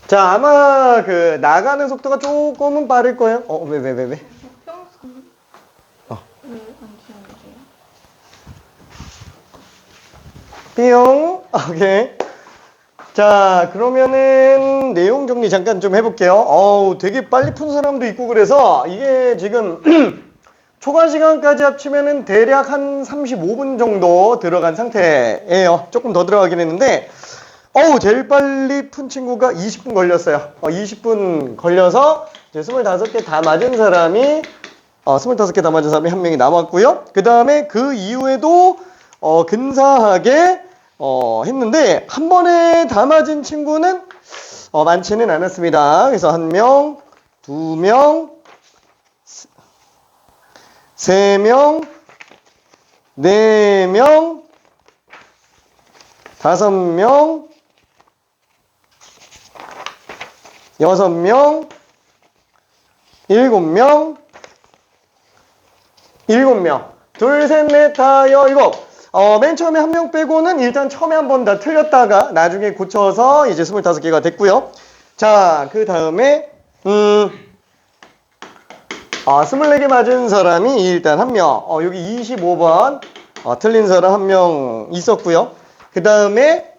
자, 아마 그 나가는 속도가 조금은 빠를 거예요. 왜? 평선 어. 왜안 지워지요? 뿅. 오케이. 자, 그러면은 내용 정리 잠깐 좀 해볼게요. 되게 빨리 푼 사람도 있고 그래서 이게 지금 초과 시간까지 합치면은 대략 한 35분 정도 들어간 상태예요. 조금 더 들어가긴 했는데, 제일 빨리 푼 친구가 20분 걸렸어요. 20분 걸려서 이제 25개 다 맞은 사람이 25개 다 맞은 사람이 한 명이 남았고요. 그 다음에 그 이후에도 근사하게 했는데 한 번에 다 맞은 친구는 많지는 않았습니다. 그래서 한 명, 두 명, 세 명, 네 명, 다섯 명, 여섯 명, 일곱 명, 둘, 셋, 넷, 다, 여, 일곱. 맨 처음에 한 명 빼고는 일단 처음에 한 번 다 틀렸다가 나중에 고쳐서 이제 25개가 됐고요. 자, 그 다음에 24개 맞은 사람이 일단 한 명. 여기 25번 틀린 사람 한 명 있었고요. 그 다음에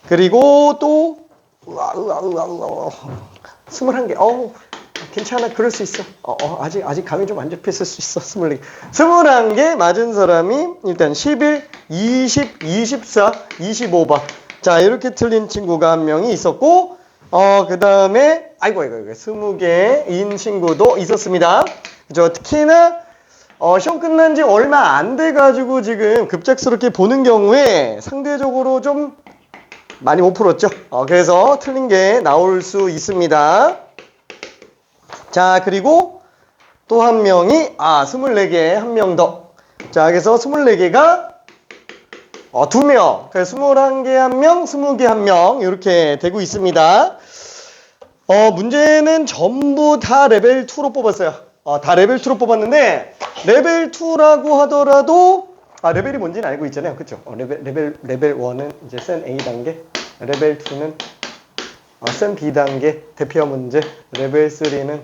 그리고 또 21개. 괜찮아. 그럴 수 있어. 아직 감이 좀 안 잡혔을 수 있어. 24개. 21개 맞은 사람이 일단 11, 20, 24, 25번. 자, 이렇게 틀린 친구가 한 명이 있었고, 그 다음에, 아이고, 20개인 친구도 있었습니다. 그죠? 특히나, 시험 끝난 지 얼마 안 돼가지고 지금 급작스럽게 보는 경우에 상대적으로 좀 많이 못 풀었죠. 그래서 틀린 게 나올 수 있습니다. 자, 그리고 또 한 명이 24개 한 명 더. 자, 그래서 24개가 2명. 그래서 21개 한 명, 20개 한 명 이렇게 되고 있습니다. 문제는 전부 다 레벨 2로 뽑았어요. 다 레벨 2로 뽑았는데 레벨 2라고 하더라도 레벨이 뭔지는 알고 있잖아요. 그렇죠? 레벨 1은 이제 센 A 단계, 레벨 2는 센 B 단계 대표 문제, 레벨 3는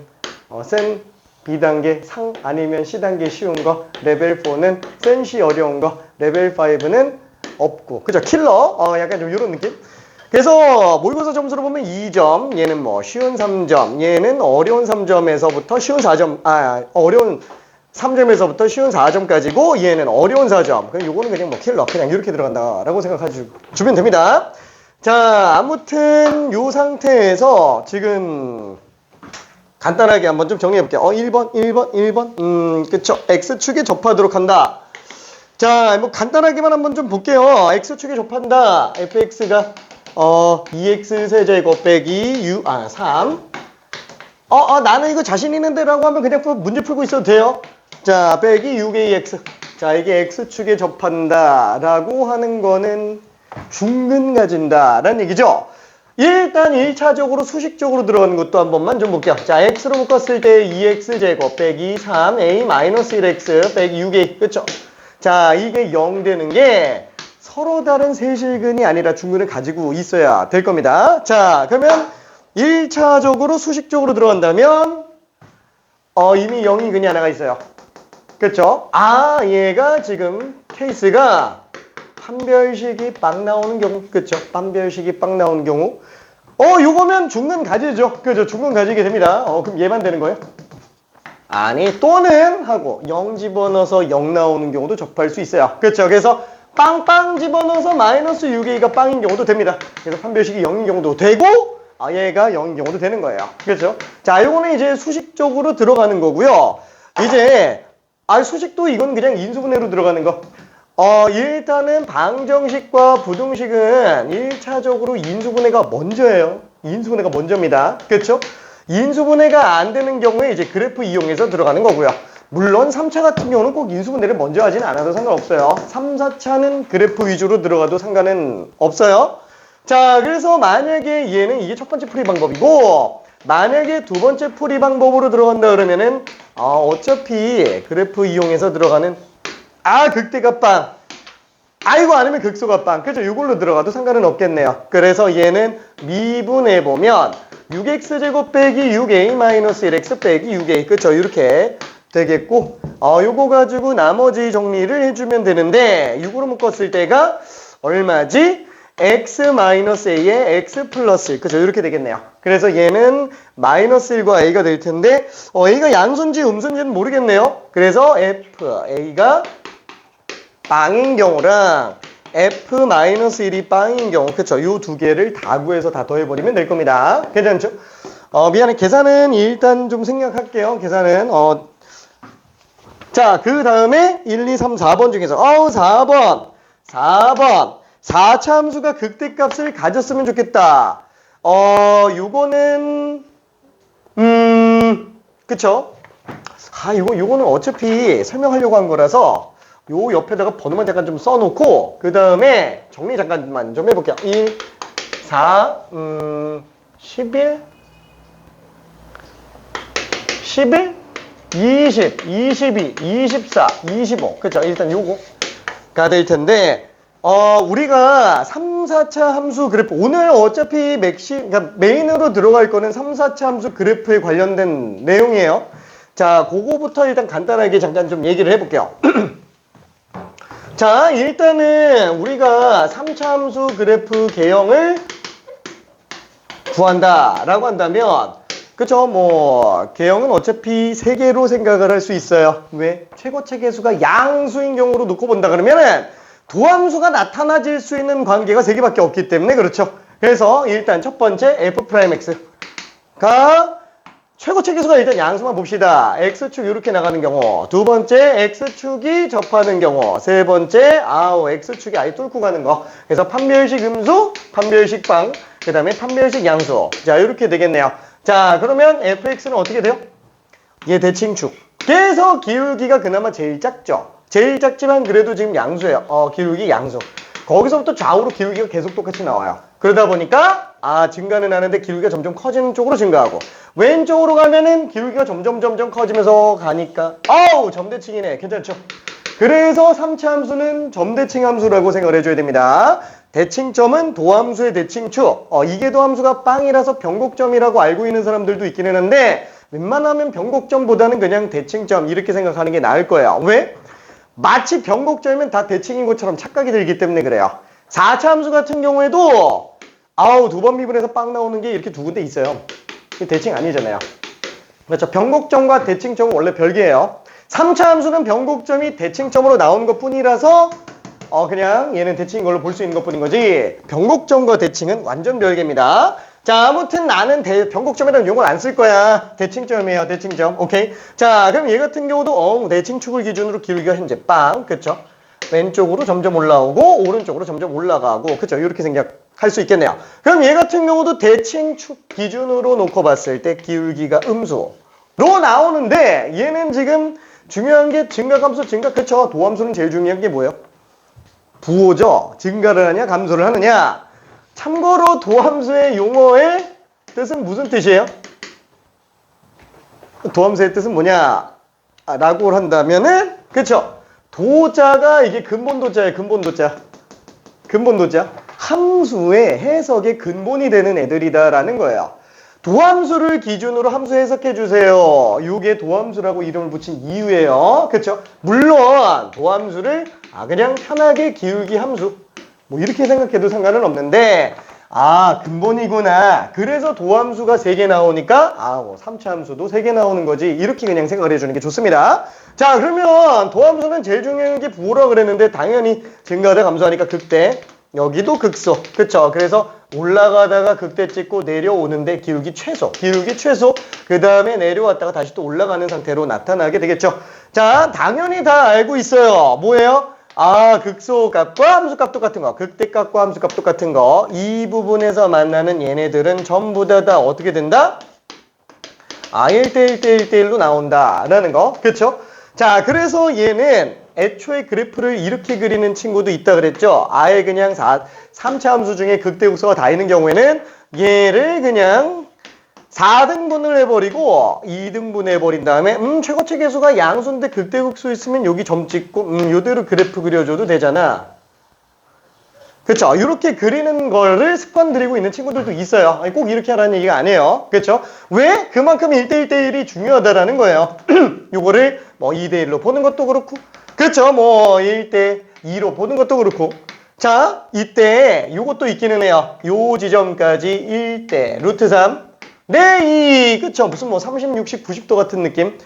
센 B 단계 상 아니면 C 단계 쉬운 거, 레벨 4는 센 C 어려운 거, 레벨 5는 없고, 그죠? 킬러, 약간 좀 이런 느낌? 그래서 모의고사 점수로 보면 2점, 얘는 뭐 쉬운 3점, 얘는 어려운 3점에서부터 쉬운 4점, 어려운 3점에서부터 쉬운 4점까지고, 얘는 어려운 4점. 그럼 요거는 그냥 뭐 킬러, 그냥 이렇게 들어간다라고 생각하시면 됩니다. 자, 아무튼 요 상태에서 지금 간단하게 한번 좀 정리해 볼게요. 1번. 그쵸. X축에 접하도록 한다. 자, 뭐 간단하게만 한번 좀 볼게요. X축에 접한다. fx가 2x 세제곱 빼기 3. 나는 이거 자신 있는데 라고 하면 그냥 문제 풀고 있어도 돼요. 자, 빼기 6ax. 자, 이게 X축에 접한다 라고 하는 거는 중근 가진다 라는 얘기죠. 일단 1차적으로 수식적으로 들어가는 것도 한 번만 좀 볼게요. 자, x로 묶었을 때 2x제곱 빼기 3a-1x 빼기 6a. 그쵸? 자, 이게 0 되는 게 서로 다른 세실근이 아니라 중근을 가지고 있어야 될 겁니다. 자, 그러면 1차적으로 수식적으로 들어간다면 이미 0이근이 하나가 있어요. 그쵸? 얘가 지금 케이스가 판별식이 빵 나오는 경우. 그쵸? 판별식이 빵 나오는 경우. 요거면 중근 가지죠. 그죠? 중근 가지게 됩니다. 그럼 얘만 되는 거예요? 아니, 또는 하고 0 집어넣어서 0 나오는 경우도 접할 수 있어요. 그렇죠? 그래서 빵빵 집어넣어서 마이너스 6a가 빵인 경우도 됩니다. 그래서 판별식이 0인 경우도 되고 얘가 0인 경우도 되는 거예요. 그렇죠? 자, 요거는 이제 수식적으로 들어가는 거고요. 이제 수식도 이건 그냥 인수분해로 들어가는 거. 일단은 방정식과 부등식은 1차적으로 인수분해가 먼저예요. 인수분해가 먼저입니다. 그렇죠? 인수분해가 안 되는 경우에 이제 그래프 이용해서 들어가는 거고요. 물론 3차 같은 경우는 꼭 인수분해를 먼저 하진 않아도 상관없어요. 3, 4차는 그래프 위주로 들어가도 상관은 없어요. 자, 그래서 만약에 얘는 이게 첫 번째 풀이 방법이고, 만약에 두 번째 풀이 방법으로 들어간다 그러면은 어차피 그래프 이용해서 들어가는 극대가 빵. 아이고 아니면 극소가 빵. 그죠? 이걸로 들어가도 상관은 없겠네요. 그래서 얘는 미분해보면 6x제곱 빼기 6a-1x 빼기 6a. 그쵸? 이렇게 되겠고 요거 가지고 나머지 정리를 해주면 되는데 6으로 묶었을 때가 얼마지? x-a에 x 플러스 1. 그죠? 이렇게 되겠네요. 그래서 얘는 마이너스 1과 a가 될 텐데 a가 양수인지 음수인지는 모르겠네요. 그래서 f, a가 빵인 경우랑 f-1이 빵인 경우, 그쵸? 요 두 개를 다 구해서 다 더해버리면 될 겁니다. 괜찮죠? 미안해. 계산은 일단 좀 생략할게요. 계산은, 자, 그 다음에 1, 2, 3, 4번 중에서, 4번. 4차 함수가 극대값을 가졌으면 좋겠다. 요거는, 그쵸? 요거는 어차피 설명하려고 한 거라서, 요 옆에다가 번호만 잠깐 좀 써놓고 그 다음에 정리 잠깐만 좀 해볼게요. 1, 4, 11, 11, 20, 22, 24, 25. 그쵸? 일단 요거가 될 텐데 우리가 3, 4차 함수 그래프 오늘 어차피 그러니까 메인으로 들어갈 거는 3, 4차 함수 그래프에 관련된 내용이에요. 자, 그거부터 일단 간단하게 잠깐 좀 얘기를 해볼게요. 자, 일단은 우리가 3차 함수 그래프 개형을 구한다라고 한다면 그쵸? 개형은 어차피 3개로 생각을 할 수 있어요. 왜? 최고체 계수가 양수인 경우로 놓고 본다 그러면은 도함수가 나타나질 수 있는 관계가 3개밖에 없기 때문에 그렇죠. 그래서 일단 첫 번째 f'x가 최고체 계수가 일단 양수만 봅시다. x축 이렇게 나가는 경우, 두 번째 x축이 접하는 경우, 세 번째 x축이 아예 뚫고 가는 거. 그래서 판별식 음수, 판별식 빵, 그 다음에 판별식 양수. 자, 이렇게 되겠네요. 자, 그러면 fx는 어떻게 돼요? 얘 대칭축. 그래서 기울기가 그나마 제일 작죠. 제일 작지만 그래도 지금 양수예요. 기울기 양수. 거기서부터 좌우로 기울기가 계속 똑같이 나와요. 그러다 보니까 증가는 하는데 기울기가 점점 커지는 쪽으로 증가하고 왼쪽으로 가면은 기울기가 점점 커지면서 가니까 점대칭이네. 괜찮죠? 그래서 3차 함수는 점대칭 함수라고 생각을 해줘야 됩니다. 대칭점은 도함수의 대칭축. 이게 도함수가 빵이라서 변곡점이라고 알고 있는 사람들도 있기는 한데 웬만하면 변곡점보다는 그냥 대칭점 이렇게 생각하는 게 나을 거예요. 왜? 마치 변곡점이면 다 대칭인 것처럼 착각이 들기 때문에 그래요. 4차 함수 같은 경우에도 두 번 미분해서 빵 나오는 게 이렇게 두 군데 있어요. 대칭 아니잖아요. 그렇죠. 변곡점과 대칭점은 원래 별개예요. 3차 함수는 변곡점이 대칭점으로 나오는 것 뿐이라서 그냥 얘는 대칭인 걸로 볼 수 있는 것 뿐인 거지 변곡점과 대칭은 완전 별개입니다. 자, 아무튼 나는 변곡점이라는 용어를 안 쓸 거야. 대칭점이에요. 대칭점. 오케이. 자, 그럼 얘 같은 경우도 대칭축을 기준으로 기울기가 현재 빵. 그쵸? 왼쪽으로 점점 올라오고 오른쪽으로 점점 올라가고 그쵸? 이렇게 생각할 수 있겠네요. 그럼 얘 같은 경우도 대칭축 기준으로 놓고 봤을 때 기울기가 음수로 나오는데 얘는 지금 중요한 게 증가감수 증가. 그쵸? 도함수는 제일 중요한 게 뭐예요? 부호죠. 증가를 하냐 감소를 하느냐. 참고로 도함수의 용어의 뜻은 무슨 뜻이에요? 도함수의 뜻은 뭐냐? 라고 한다면은 그쵸? 도자가 이게 근본도자예요. 근본도자. 함수의 해석의 근본이 되는 애들이다라는 거예요. 도함수를 기준으로 함수 해석해 주세요. 이게 도함수라고 이름을 붙인 이유예요. 그쵸? 물론 도함수를 그냥 편하게 기울기 함수 이렇게 생각해도 상관은 없는데 근본이구나. 그래서 도함수가 3개 나오니까 3차 함수도 3개 나오는 거지. 이렇게 그냥 생각을 해주는 게 좋습니다. 자, 그러면 도함수는 제일 중요한 게 부호라 그랬는데 당연히 증가하다 감소하니까 극대. 여기도 극소. 그쵸? 그래서 올라가다가 극대 찍고 내려오는데 기울기 최소. 그 다음에 내려왔다가 다시 또 올라가는 상태로 나타나게 되겠죠. 자, 당연히 다 알고 있어요. 뭐예요? 극소값과 함수값 똑같은 거, 극대값과 함수값 똑같은 거, 이 부분에서 만나는 얘네들은 전부 다 어떻게 된다? 1대1 대 1대1로 나온다라는 거. 그쵸? 자, 그래서 얘는 애초에 그래프를 이렇게 그리는 친구도 있다 그랬죠? 아예 그냥 3차 함수 중에 극대극소가 다 있는 경우에는 얘를 그냥 4등분을 해버리고 2등분 해버린 다음에 최고체 계수가 양수인데 극대극소 있으면 여기 점 찍고 요대로 그래프 그려줘도 되잖아. 그쵸? 이렇게 그리는 거를 습관 들이고 있는 친구들도 있어요. 아니, 꼭 이렇게 하라는 얘기가 아니에요. 그쵸? 왜? 그만큼 1대1대1이 중요하다라는 거예요. 요거를 뭐 2대1로 보는 것도 그렇고, 그쵸? 뭐 1대2로 보는 것도 그렇고. 자, 이때 요것도 있기는 해요. 요 지점까지 1대 루트 3. 네, 2. 그쵸? 무슨 뭐 30, 60, 90도 같은 느낌?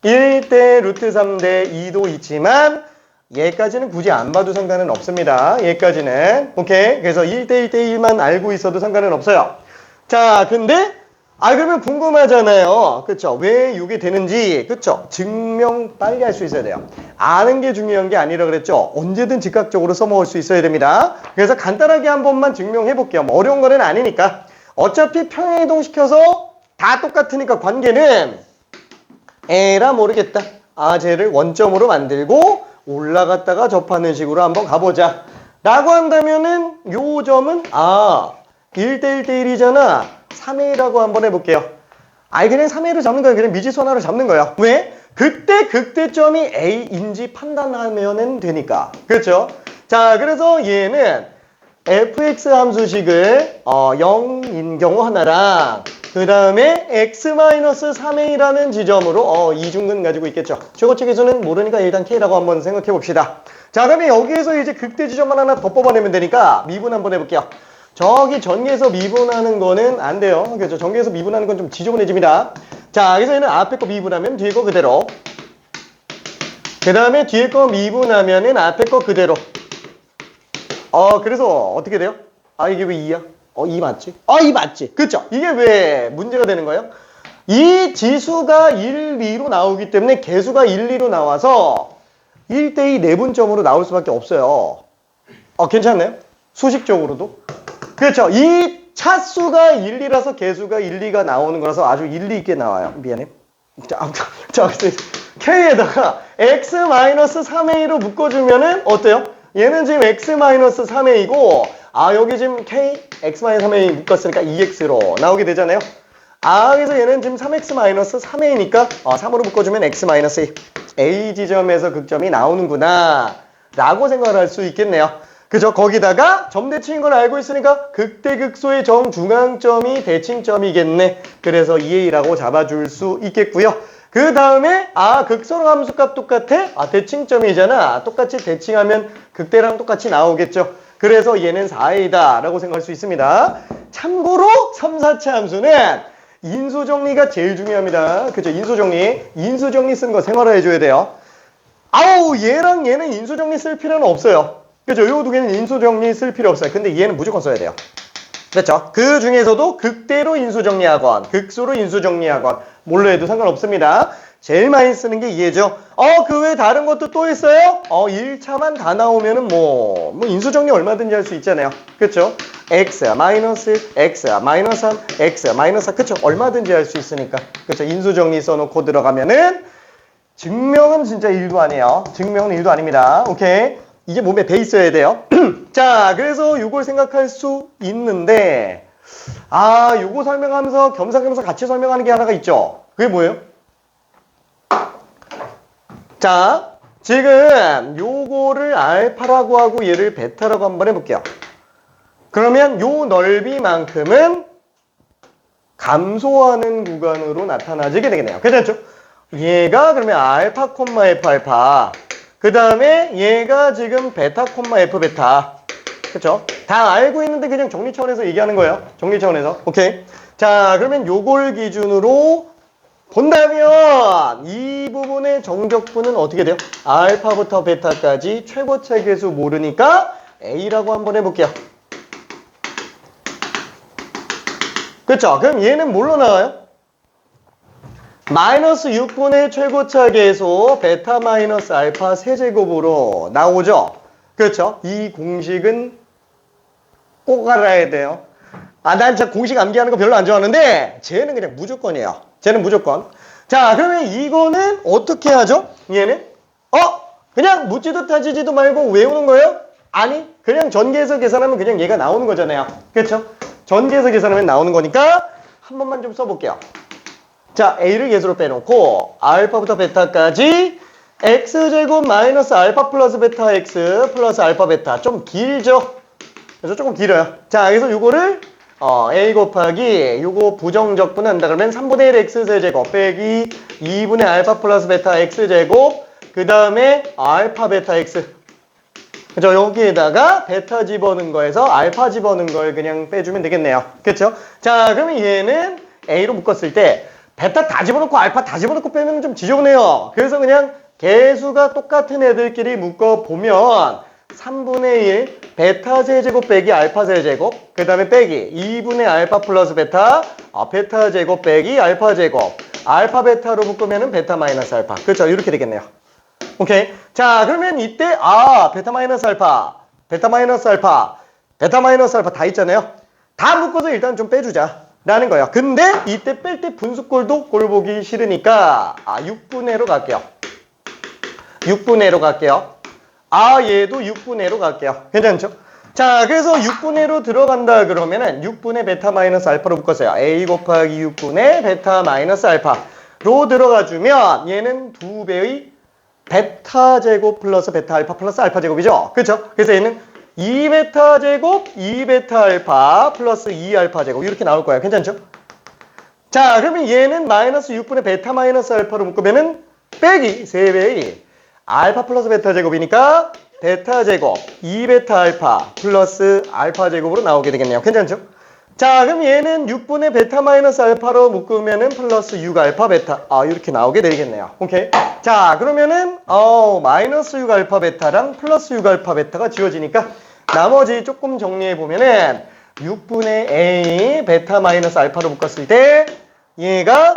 1대 루트 3대 2도 있지만, 얘까지는 굳이 안 봐도 상관은 없습니다. 얘까지는. 오케이? 그래서 1대 1대 1만 알고 있어도 상관은 없어요. 자, 근데 그러면 궁금하잖아요. 그쵸? 왜 이게 되는지, 그쵸? 증명 빨리 할 수 있어야 돼요. 아는 게 중요한 게 아니라 그랬죠? 언제든 즉각적으로 써먹을 수 있어야 됩니다. 그래서 간단하게 한 번만 증명해 볼게요. 뭐 어려운 거는 아니니까. 어차피 평행이동 시켜서 다 똑같으니까 관계는 에라 모르겠다. 쟤를 원점으로 만들고 올라갔다가 접하는 식으로 한번 가보자. 라고 한다면은 요 점은 1대 1대 1이잖아. 3A라고 한번 해볼게요. 그냥 3A로 잡는 거야. 그냥 미지수 하나로 잡는 거야. 왜? 그때 극대점이 A인지 판단하면 되니까. 그렇죠? 자, 그래서 얘는 fx 함수식을 0인 경우 하나랑 그 다음에 x-3a라는 지점으로 이중근 가지고 있겠죠. 최고치 기수는 모르니까 일단 k라고 한번 생각해 봅시다. 자, 그러면 여기에서 이제 극대 지점만 하나 더 뽑아내면 되니까 미분 한번 해볼게요. 저기 전개해서 미분하는 거는 안 돼요. 그렇죠? 전개해서 미분하는 건 좀 지저분해집니다. 자, 그래서 얘는 앞에 거 미분하면 뒤에 거 그대로. 그 다음에 뒤에 거 미분하면은 앞에 거 그대로. 그래서 어떻게 돼요? 이게 왜 2야? 2 맞지? 2 맞지? 그쵸? 이게 왜 문제가 되는 거예요? 이 지수가 1, 2로 나오기 때문에 개수가 1, 2로 나와서 1대2 내분점으로 나올 수밖에 없어요. 괜찮나요? 수식적으로도? 그렇죠. 이 차수가 1, 2라서 개수가 1, 2가 나오는 거라서 아주 일리 있게 나와요. 미안해. K에다가 X-3A로 묶어주면은 어때요? 얘는 지금 X-3A고 여기 지금 K, X-3A 묶었으니까 2X로 나오게 되잖아요. 그래서 얘는 지금 3X-3A니까 3으로 묶어주면 X-A 지점에서 극점이 나오는구나 라고 생각을 할 수 있겠네요. 그죠? 거기다가 점대칭인 걸 알고 있으니까 극대극소의 정중앙점이 대칭점이겠네. 그래서 2A라고 잡아줄 수 있겠고요. 그 다음에 극소랑 함수값 똑같아? 대칭점이잖아. 똑같이 대칭하면 극대랑 똑같이 나오겠죠. 그래서 얘는 4A다 라고 생각할 수 있습니다. 참고로 3, 4차 함수는 인수정리가 제일 중요합니다. 그죠? 인수정리 쓴 거 생활화 해줘야 돼요. 얘랑 얘는 인수정리 쓸 필요는 없어요. 그죠? 요 두 개는 인수정리 쓸 필요 없어요. 근데 얘는 무조건 써야 돼요. 그렇죠? 그 중에서도 극대로 인수정리하건 극소로 인수정리하건 뭘로 해도 상관없습니다. 제일 많이 쓰는 게 이해죠. 그 외에 다른 것도 또 있어요? 1차만 다 나오면은 뭐 인수정리 얼마든지 할 수 있잖아요. 그렇죠? x, x, 3, x, 4. 그렇죠? 얼마든지 할 수 있으니까. 그렇죠? 인수정리 써놓고 들어가면은 증명은 진짜 1도 아니에요. 증명은 1도 아닙니다. 오케이? 이게 몸에 배 있어야 돼요. 자, 그래서 이걸 생각할 수 있는데 요거 설명하면서 겸사겸사 같이 설명하는 게 하나가 있죠. 그게 뭐예요? 자, 지금 요거를 알파라고 하고 얘를 베타라고 한번 해볼게요. 그러면 요 넓이만큼은 감소하는 구간으로 나타나지게 되겠네요. 괜찮죠? 얘가 그러면 알파 콤마 F 알파. 그 다음에 얘가 지금 베타 콤마 F 베타. 그쵸? 다 알고 있는데 그냥 정리 차원에서 얘기하는 거예요. 정리 차원에서. 오케이. 자, 그러면 요걸 기준으로 본다면 이 부분의 정적분은 어떻게 돼요? 알파부터 베타까지 최고차 계수 모르니까 A라고 한번 해볼게요. 그쵸? 그럼 얘는 뭘로 나와요? 마이너스 6분의 최고차 계수 베타 마이너스 알파 세제곱으로 나오죠? 그렇죠? 이 공식은 꼭 알아야 돼요. 난 진짜 공식 암기하는 거 별로 안 좋아하는데 쟤는 그냥 무조건이에요. 쟤는 무조건. 자, 그러면 이거는 어떻게 하죠? 얘는? 그냥 묻지도 따지지도 말고 외우는 거예요? 아니, 그냥 전개해서 계산하면 그냥 얘가 나오는 거잖아요. 그렇죠? 전개해서 계산하면 나오는 거니까 한 번만 좀 써볼게요. 자, A를 예수로 빼놓고 알파부터 베타까지 x제곱 마이너스 알파 플러스 베타 x 플러스 알파 베타. 좀 길죠? 그래서 조금 길어요. 자, 그래서 요거를 a 곱하기 요거 부정적분을 한다 그러면 3분의 1 x세제곱 빼기 2분의 알파 플러스 베타 x제곱 그 다음에 알파 베타 x 그죠? 여기에다가 베타 집어넣은 거에서 알파 집어넣은 걸 그냥 빼주면 되겠네요. 그쵸? 자, 그러면 얘는 a로 묶었을 때 베타 다 집어넣고 알파 다 집어넣고 빼면 좀 지저분해요. 그래서 그냥 개수가 똑같은 애들끼리 묶어보면 3분의 1 베타 세제곱 빼기 알파 세제곱 그 다음에 빼기 2분의 알파 플러스 베타 베타 제곱 빼기 알파 제곱 알파 베타로 묶으면 베타 마이너스 알파 그렇죠? 이렇게 되겠네요. 오케이. 자, 그러면 이때 베타 마이너스 알파 베타 마이너스 알파 베타 마이너스 알파 다 있잖아요. 다 묶어서 일단 좀 빼주자 라는 거예요. 근데 이때 뺄 때 분수꼴도 꼴 보기 싫으니까 6분의로 갈게요. 6분의로 갈게요. 얘도 6분의로 갈게요. 괜찮죠? 자, 그래서 6분의로 들어간다 그러면은 6분의 베타 마이너스 알파로 묶었어요. a 곱하기 6분의 베타 마이너스 알파로 들어가주면 얘는 2배의 베타 제곱 플러스 베타 알파 플러스 알파 제곱이죠. 그렇죠? 그래서 얘는 2베타 제곱 2베타 알파 플러스 2알파 제곱 이렇게 나올 거예요. 괜찮죠? 자, 그러면 얘는 마이너스 6분의 베타 마이너스 알파로 묶으면은 빼기 3배의 알파 플러스 베타 제곱이니까 베타 제곱 2베타 알파 플러스 알파 제곱으로 나오게 되겠네요. 괜찮죠? 자, 그럼 얘는 6분의 베타 마이너스 알파로 묶으면은 플러스 6알파 베타 이렇게 나오게 되겠네요. 오케이. 자, 그러면은 마이너스 6알파 베타랑 플러스 6알파 베타가 지워지니까 나머지 조금 정리해 보면은 6분의 a 베타 마이너스 알파로 묶었을 때 얘가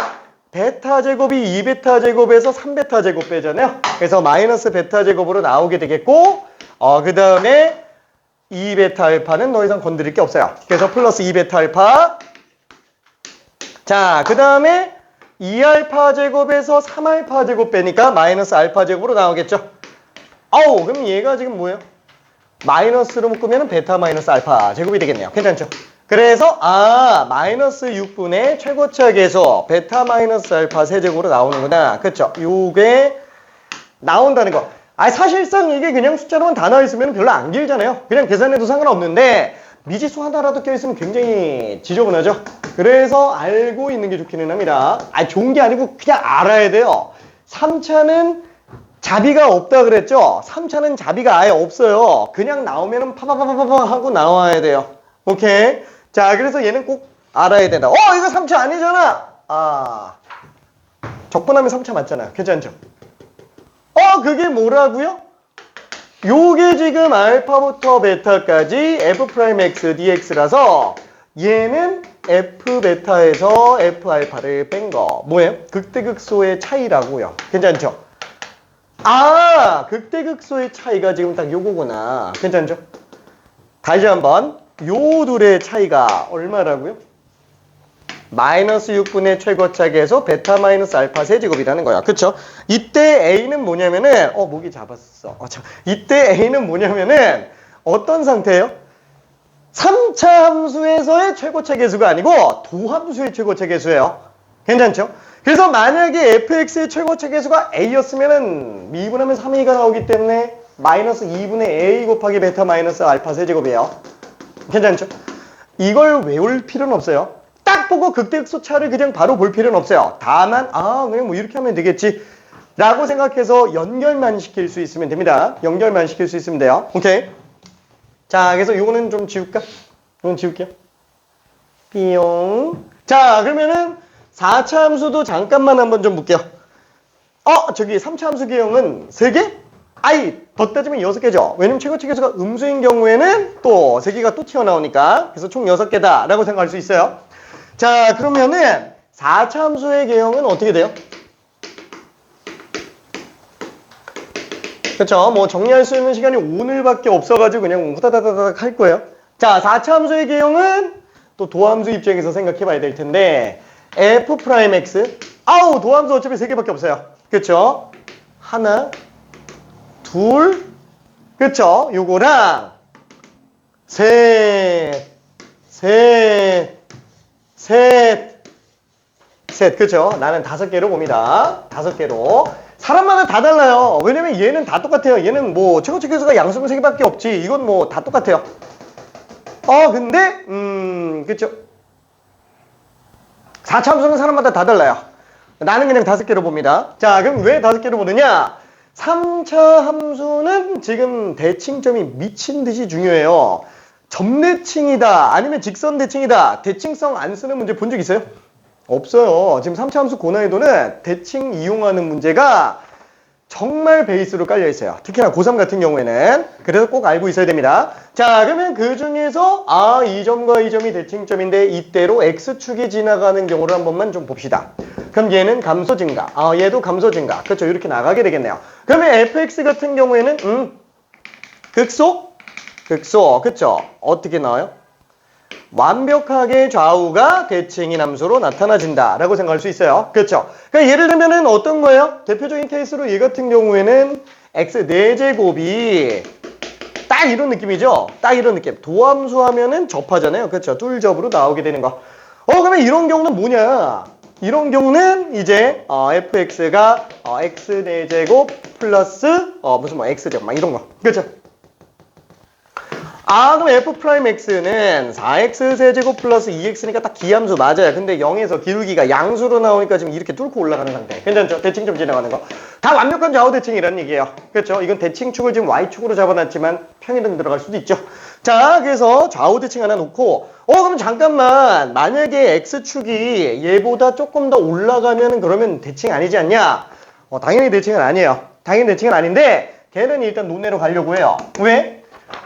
베타 제곱이 2베타 제곱에서 3베타 제곱 빼잖아요. 그래서 마이너스 베타 제곱으로 나오게 되겠고 그 다음에 2베타 알파는 더 이상 건드릴 게 없어요. 그래서 플러스 2베타 알파 자, 그 다음에 2알파 제곱에서 3알파 제곱 빼니까 마이너스 알파 제곱으로 나오겠죠. 그럼 얘가 지금 뭐예요? 마이너스로 묶으면 베타 마이너스 알파 제곱이 되겠네요. 괜찮죠? 그래서 마이너스 6분의 최고차 계수 베타 마이너스 알파 세제곱으로 나오는구나. 그쵸? 요게 나온다는 거. 사실상 이게 그냥 숫자로만 다 나와 있으면 별로 안 길잖아요. 그냥 계산해도 상관없는데 미지수 하나라도 껴있으면 굉장히 지저분하죠. 그래서 알고 있는 게 좋기는 합니다. 좋은 게 아니고 그냥 알아야 돼요. 3차는 자비가 없다 그랬죠? 3차는 자비가 아예 없어요. 그냥 나오면은 파파파파파 하고 나와야 돼요. 오케이? 자, 그래서 얘는 꼭 알아야 된다. 이거 3차 아니잖아! 적분하면 3차 맞잖아요. 괜찮죠? 그게 뭐라고요? 요게 지금 알파부터 베타까지 f'x dx라서 얘는 f 베타에서 f 알파를 뺀 거. 뭐예요? 극대극소의 차이라고요. 괜찮죠? 극대극소의 차이가 지금 딱 요거구나. 괜찮죠? 다시 한번 요 둘의 차이가 얼마라고요? 마이너스 6분의 최고차 계수 베타 마이너스 알파 세제곱이라는 거야. 그쵸? 이때 A는 뭐냐면은 목이 잡았어. 이때 A는 뭐냐면은 어떤 상태예요? 3차 함수에서의 최고차 계수가 아니고 도함수의 최고차 계수예요. 괜찮죠? 그래서 만약에 fx의 최고차 계수가 a였으면은 미분하면 3a가 나오기 때문에 마이너스 2분의 a 곱하기 베타 마이너스 알파 세제곱이에요. 괜찮죠? 이걸 외울 필요는 없어요. 딱 보고 극대극소 차를 그냥 바로 볼 필요는 없어요. 다만 그냥 뭐 이렇게 하면 되겠지 라고 생각해서 연결만 시킬 수 있으면 됩니다. 연결만 시킬 수 있으면 돼요. 오케이. 자, 그래서 요거는 좀 지울까? 이건 지울게요. 삐용. 자, 그러면은 4차 함수도 잠깐만 한번 좀 볼게요. 저기 3차 함수 개형은 3개? 더 따지면 6개죠. 왜냐면 최고차 계수가 음수인 경우에는 또 3개가 또 튀어나오니까. 그래서 총 6개다 라고 생각할 수 있어요. 자, 그러면은 4차 함수의 개형은 어떻게 돼요? 그쵸? 뭐 정리할 수 있는 시간이 오늘밖에 없어가지고 그냥 후다다다닥 할 거예요. 자, 4차 함수의 개형은 또 도함수 입장에서 생각해 봐야 될 텐데 f'x 도함수 어차피 3개밖에 없어요. 그쵸? 하나, 둘, 그쵸? 요거랑 셋, 그쵸? 나는 5개로 봅니다. 5개로. 사람마다 다 달라요. 왜냐면 얘는 다 똑같아요. 얘는 뭐 최고차 계수가 양수분 3개밖에 없지. 이건 뭐 다 똑같아요. 근데 그쵸. 4차 함수는 사람마다 다 달라요. 나는 그냥 5개로 봅니다. 자, 그럼 왜 5개로 보느냐? 3차 함수는 지금 대칭점이 미친 듯이 중요해요. 점대칭이다 아니면 직선대칭이다. 대칭성 안 쓰는 문제 본 적 있어요? 없어요. 지금 3차 함수 고난이도는 대칭 이용하는 문제가 정말 베이스로 깔려 있어요. 특히나 고3 같은 경우에는. 그래서 꼭 알고 있어야 됩니다. 자, 그러면 그 중에서 이 점과 이 점이 대칭점인데 이때로 x축이 지나가는 경우를 한 번만 좀 봅시다. 그럼 얘는 감소 증가. 얘도 감소 증가. 그렇죠. 이렇게 나가게 되겠네요. 그러면 fx 같은 경우에는 극소. 그렇죠. 어떻게 나와요? 완벽하게 좌우가 대칭인 함수로 나타나진다 라고 생각할 수 있어요. 그렇죠. 그러니까 예를 들면은 어떤 거예요? 대표적인 케이스로 얘 같은 경우에는 x 4제곱이 딱 이런 느낌이죠. 딱 이런 느낌. 도함수 하면은 접하잖아요. 그렇죠. 뚫접으로 나오게 되는 거. 그러면 이런 경우는 뭐냐? 이런 경우는 이제 fx가 x 4제곱 플러스 x제곱 막 이런 거. 그렇죠. 그럼 f'x는 4x 세제곱 플러스 2x니까 딱 기함수 맞아요. 근데 0에서 기울기가 양수로 나오니까 지금 이렇게 뚫고 올라가는 상태. 괜찮죠? 대칭점 지나가는 거. 다 완벽한 좌우 대칭이라는 얘기예요. 그렇죠? 이건 대칭축을 지금 y축으로 잡아놨지만 평행등 들어갈 수도 있죠. 자, 그래서 좌우 대칭 하나 놓고 그럼 잠깐만. 만약에 x축이 얘보다 조금 더 올라가면은 그러면 대칭 아니지 않냐? 당연히 대칭은 아니에요. 당연히 대칭은 아닌데 걔는 일단 논외로 가려고 해요. 왜?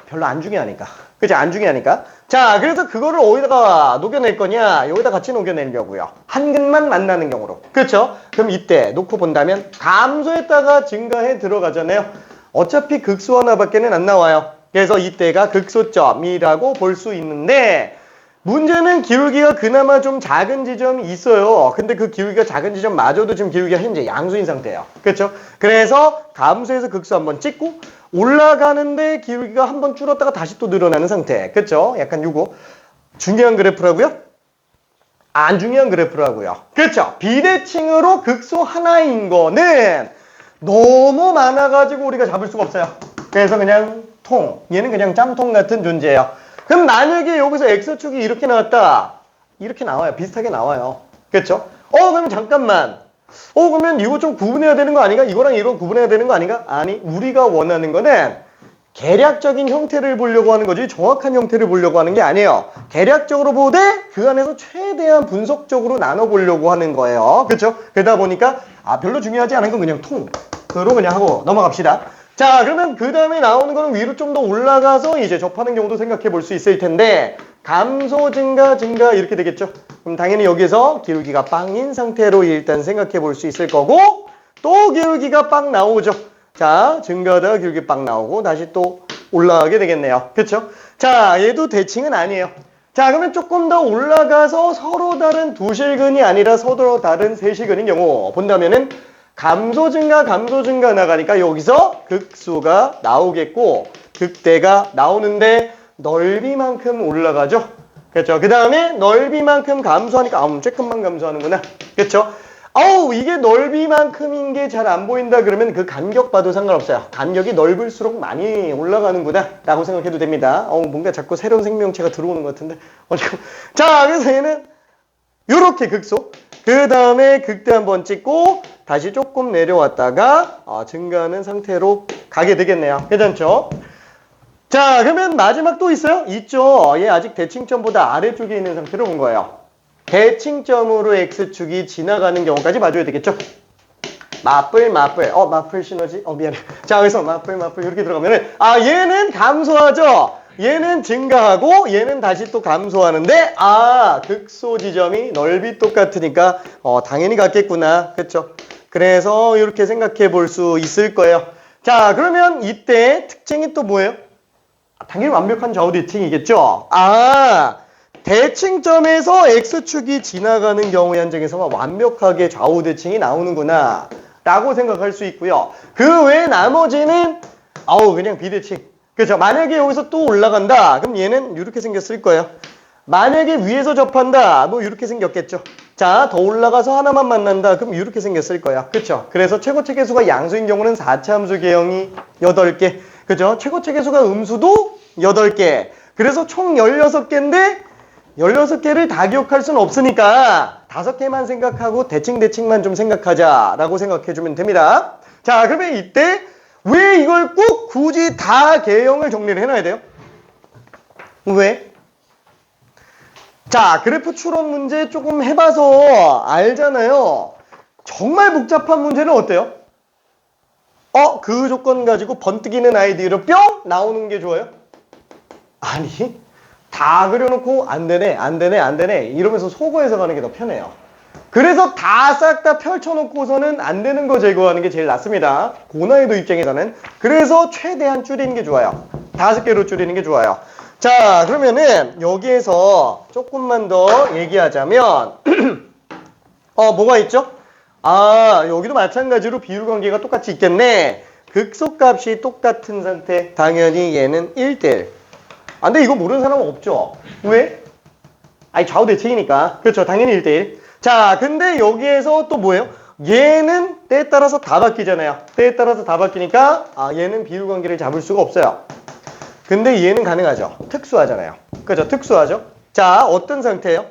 별로 안 중요하니까. 그치? 안 중요하니까. 자, 그래서 그거를 어디다가 녹여낼 거냐? 여기다 같이 녹여내려고요. 한 근만 만나는 경우로. 그렇죠? 그럼 이때 놓고 본다면 감소했다가 증가해 들어가잖아요. 어차피 극소 하나밖에는 안 나와요. 그래서 이때가 극소점이라고 볼 수 있는데 문제는 기울기가 그나마 좀 작은 지점이 있어요. 근데 그 기울기가 작은 지점마저도 지금 기울기가 현재 양수인 상태예요. 그렇죠? 그래서 감소해서 극소 한번 찍고 올라가는데 기울기가 한번 줄었다가 다시 또 늘어나는 상태. 그렇죠? 약간 요거 중요한 그래프라고요? 안 중요한 그래프라고요. 그렇죠? 비대칭으로 극소 하나인 거는 너무 많아가지고 우리가 잡을 수가 없어요. 그래서 그냥 얘는 그냥 짬통 같은 존재예요. 그럼 만약에 여기서 x축이 이렇게 나왔다. 이렇게 나와요. 비슷하게 나와요. 그렇죠? 그럼 잠깐만. 그러면 이거 좀 구분해야 되는 거 아닌가? 이거랑 이거 구분해야 되는 거 아닌가? 아니, 우리가 원하는 거는 계략적인 형태를 보려고 하는 거지 정확한 형태를 보려고 하는 게 아니에요. 계략적으로 보되 그 안에서 최대한 분석적으로 나눠보려고 하는 거예요. 그렇죠? 그러다 보니까 별로 중요하지 않은 건 그냥 통으로 그냥 하고 넘어갑시다. 자, 그러면 그 다음에 나오는 거는 위로 좀 더 올라가서 이제 접하는 경우도 생각해 볼 수 있을 텐데 감소 증가 이렇게 되겠죠. 그럼 당연히 여기서 기울기가 빵인 상태로 일단 생각해 볼 수 있을 거고 또 기울기가 빵 나오죠. 자, 증가하다가 기울기 빵 나오고 다시 또 올라가게 되겠네요. 그렇죠? 자, 얘도 대칭은 아니에요. 자, 그러면 조금 더 올라가서 서로 다른 두 실근이 아니라 서로 다른 세 실근인 경우 본다면은 감소 증가 나가니까 여기서 극소가 나오겠고 극대가 나오는데 넓이만큼 올라가죠. 그렇죠. 그 다음에 넓이만큼 감소하니까 조금만 감소하는구나. 그렇죠. 이게 넓이만큼인 게 잘 안 보인다 그러면 그 간격 봐도 상관없어요. 간격이 넓을수록 많이 올라가는구나 라고 생각해도 됩니다. 뭔가 자꾸 새로운 생명체가 들어오는 것 같은데. 자, 그래서 얘는 요렇게 극소. 그 다음에 극대 한번 찍고 다시 조금 내려왔다가 증가하는 상태로 가게 되겠네요. 괜찮죠? 자, 그러면 마지막 또 있어요? 있죠. 얘 아직 대칭점보다 아래쪽에 있는 상태로 온 거예요. 대칭점으로 x축이 지나가는 경우까지 봐줘야 되겠죠? 맞불 시너지? 미안해. 자, 그래서 맞불 이렇게 들어가면은 얘는 감소하죠? 얘는 증가하고 얘는 다시 또 감소하는데 극소 지점이 넓이 똑같으니까 당연히 같겠구나. 그렇죠? 그래서 이렇게 생각해 볼 수 있을 거예요. 자, 그러면 이때 특징이 또 뭐예요? 당연히 완벽한 좌우 대칭이겠죠? 대칭점에서 x축이 지나가는 경우의 한정에서만 완벽하게 좌우 대칭이 나오는구나 라고 생각할 수 있고요. 그 외 나머지는 그냥 비대칭. 그렇죠? 만약에 여기서 또 올라간다 그럼 얘는 이렇게 생겼을 거예요. 만약에 위에서 접한다 이렇게 생겼겠죠. 자, 더 올라가서 하나만 만난다 그럼 이렇게 생겼을 거야. 그렇죠? 그래서 최고체 계수가 양수인 경우는 4차 함수 개형이 8개. 그죠? 최고체 계수가 음수도 8개. 그래서 총 16개인데 16개를 다 기억할 수는 없으니까 5개만 생각하고 대칭만 좀 생각하자라고 생각해주면 됩니다. 자, 그러면 이때 왜 이걸 꼭 굳이 다 개형을 정리를 해놔야 돼요? 왜? 자, 그래프 추론 문제 조금 해봐서 알잖아요. 정말 복잡한 문제는 어때요? 그 조건 가지고 번뜩이는 아이디어로 뿅! 나오는 게 좋아요? 아니, 다 그려놓고 안 되네 이러면서 속어해서 가는 게 더 편해요. 그래서 다 싹 다 펼쳐놓고서는 안 되는 거 제거하는 게 제일 낫습니다. 고난이도 입장에서는. 그래서 최대한 줄이는 게 좋아요. 5개로 줄이는 게 좋아요. 자, 그러면은 여기에서 조금만 더 얘기하자면 뭐가 있죠? 여기도 마찬가지로 비율 관계가 똑같이 있겠네. 극소값이 똑같은 상태. 당연히 얘는 1대1. 근데 이거 모르는 사람은 없죠? 왜? 좌우 대칭이니까. 그렇죠. 당연히 1대1. 자, 근데 여기에서 또 뭐예요? 얘는 때에 따라서 다 바뀌잖아요. 때에 따라서 다 바뀌니까 얘는 비율 관계를 잡을 수가 없어요. 근데 얘는 가능하죠. 특수하잖아요. 그죠? 특수하죠? 자, 어떤 상태예요?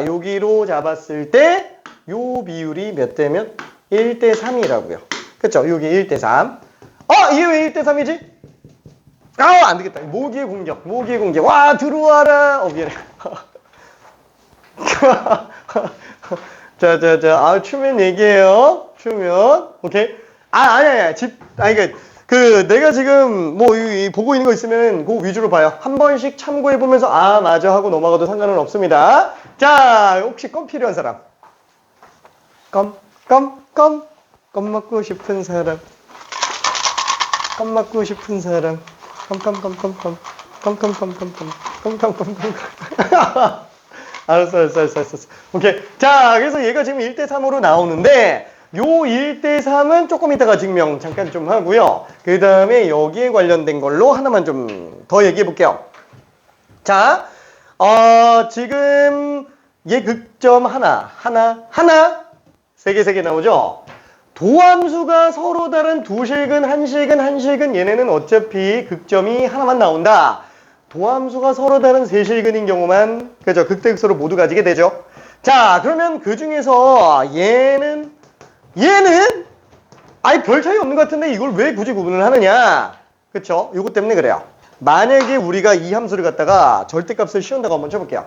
여기로 잡았을 때 요 비율이 몇 대면? 1대 3이라고요. 그쵸? 여기 1대 3. 이게 왜 1대 3이지? 안 되겠다. 모기의 공격. 들어와라. 미안해. 자. 추면 얘기해요. 추면. 오케이. 아니야. 내가 지금 보고 있는 거 있으면 그 위주로 봐요. 한 번씩 참고해보면서 맞아 하고 넘어가도 상관은 없습니다. 자, 혹시 껌 필요한 사람? 껌 먹고 싶은 사람. 알았어. 오케이. 자, 그래서 얘가 지금 1대 3으로 나오는데 요 1대 3은 조금 이따가 증명 잠깐 좀 하고요. 그 다음에 여기에 관련된 걸로 하나만 좀 더 얘기해 볼게요. 자, 지금 얘 극점 하나, 세 개 나오죠? 도함수가 서로 다른 두 실근, 한 실근 얘네는 어차피 극점이 하나만 나온다. 도함수가 서로 다른 세 실근인 경우만 그죠? 극대극소를 모두 가지게 되죠. 자, 그러면 그 중에서 얘는 별 차이 없는 것 같은데 이걸 왜 굳이 구분을 하느냐? 그쵸? 요거 때문에 그래요. 만약에 우리가 이 함수를 갖다가 절대값을 씌운다고 한번 쳐볼게요.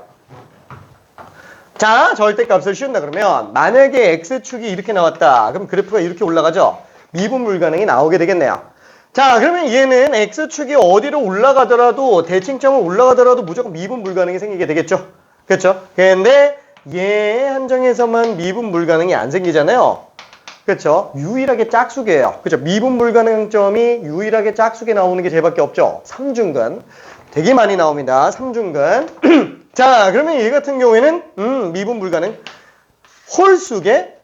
자, 절대값을 씌운다 그러면 만약에 x축이 이렇게 나왔다. 그럼 그래프가 이렇게 올라가죠? 미분 불가능이 나오게 되겠네요. 자, 그러면 얘는 x축이 어디로 올라가더라도 대칭점을 올라가더라도 무조건 미분 불가능이 생기게 되겠죠? 그렇죠? 근데 얘 한정에서만 미분 불가능이 안 생기잖아요. 그렇죠? 유일하게 짝수계예요. 그렇죠? 미분 불가능점이 유일하게 짝수계 나오는 게 쟤밖에 없죠. 3중근. 되게 많이 나옵니다. 3중근. 자, 그러면 얘 같은 경우에는 미분 불가능 홀수계.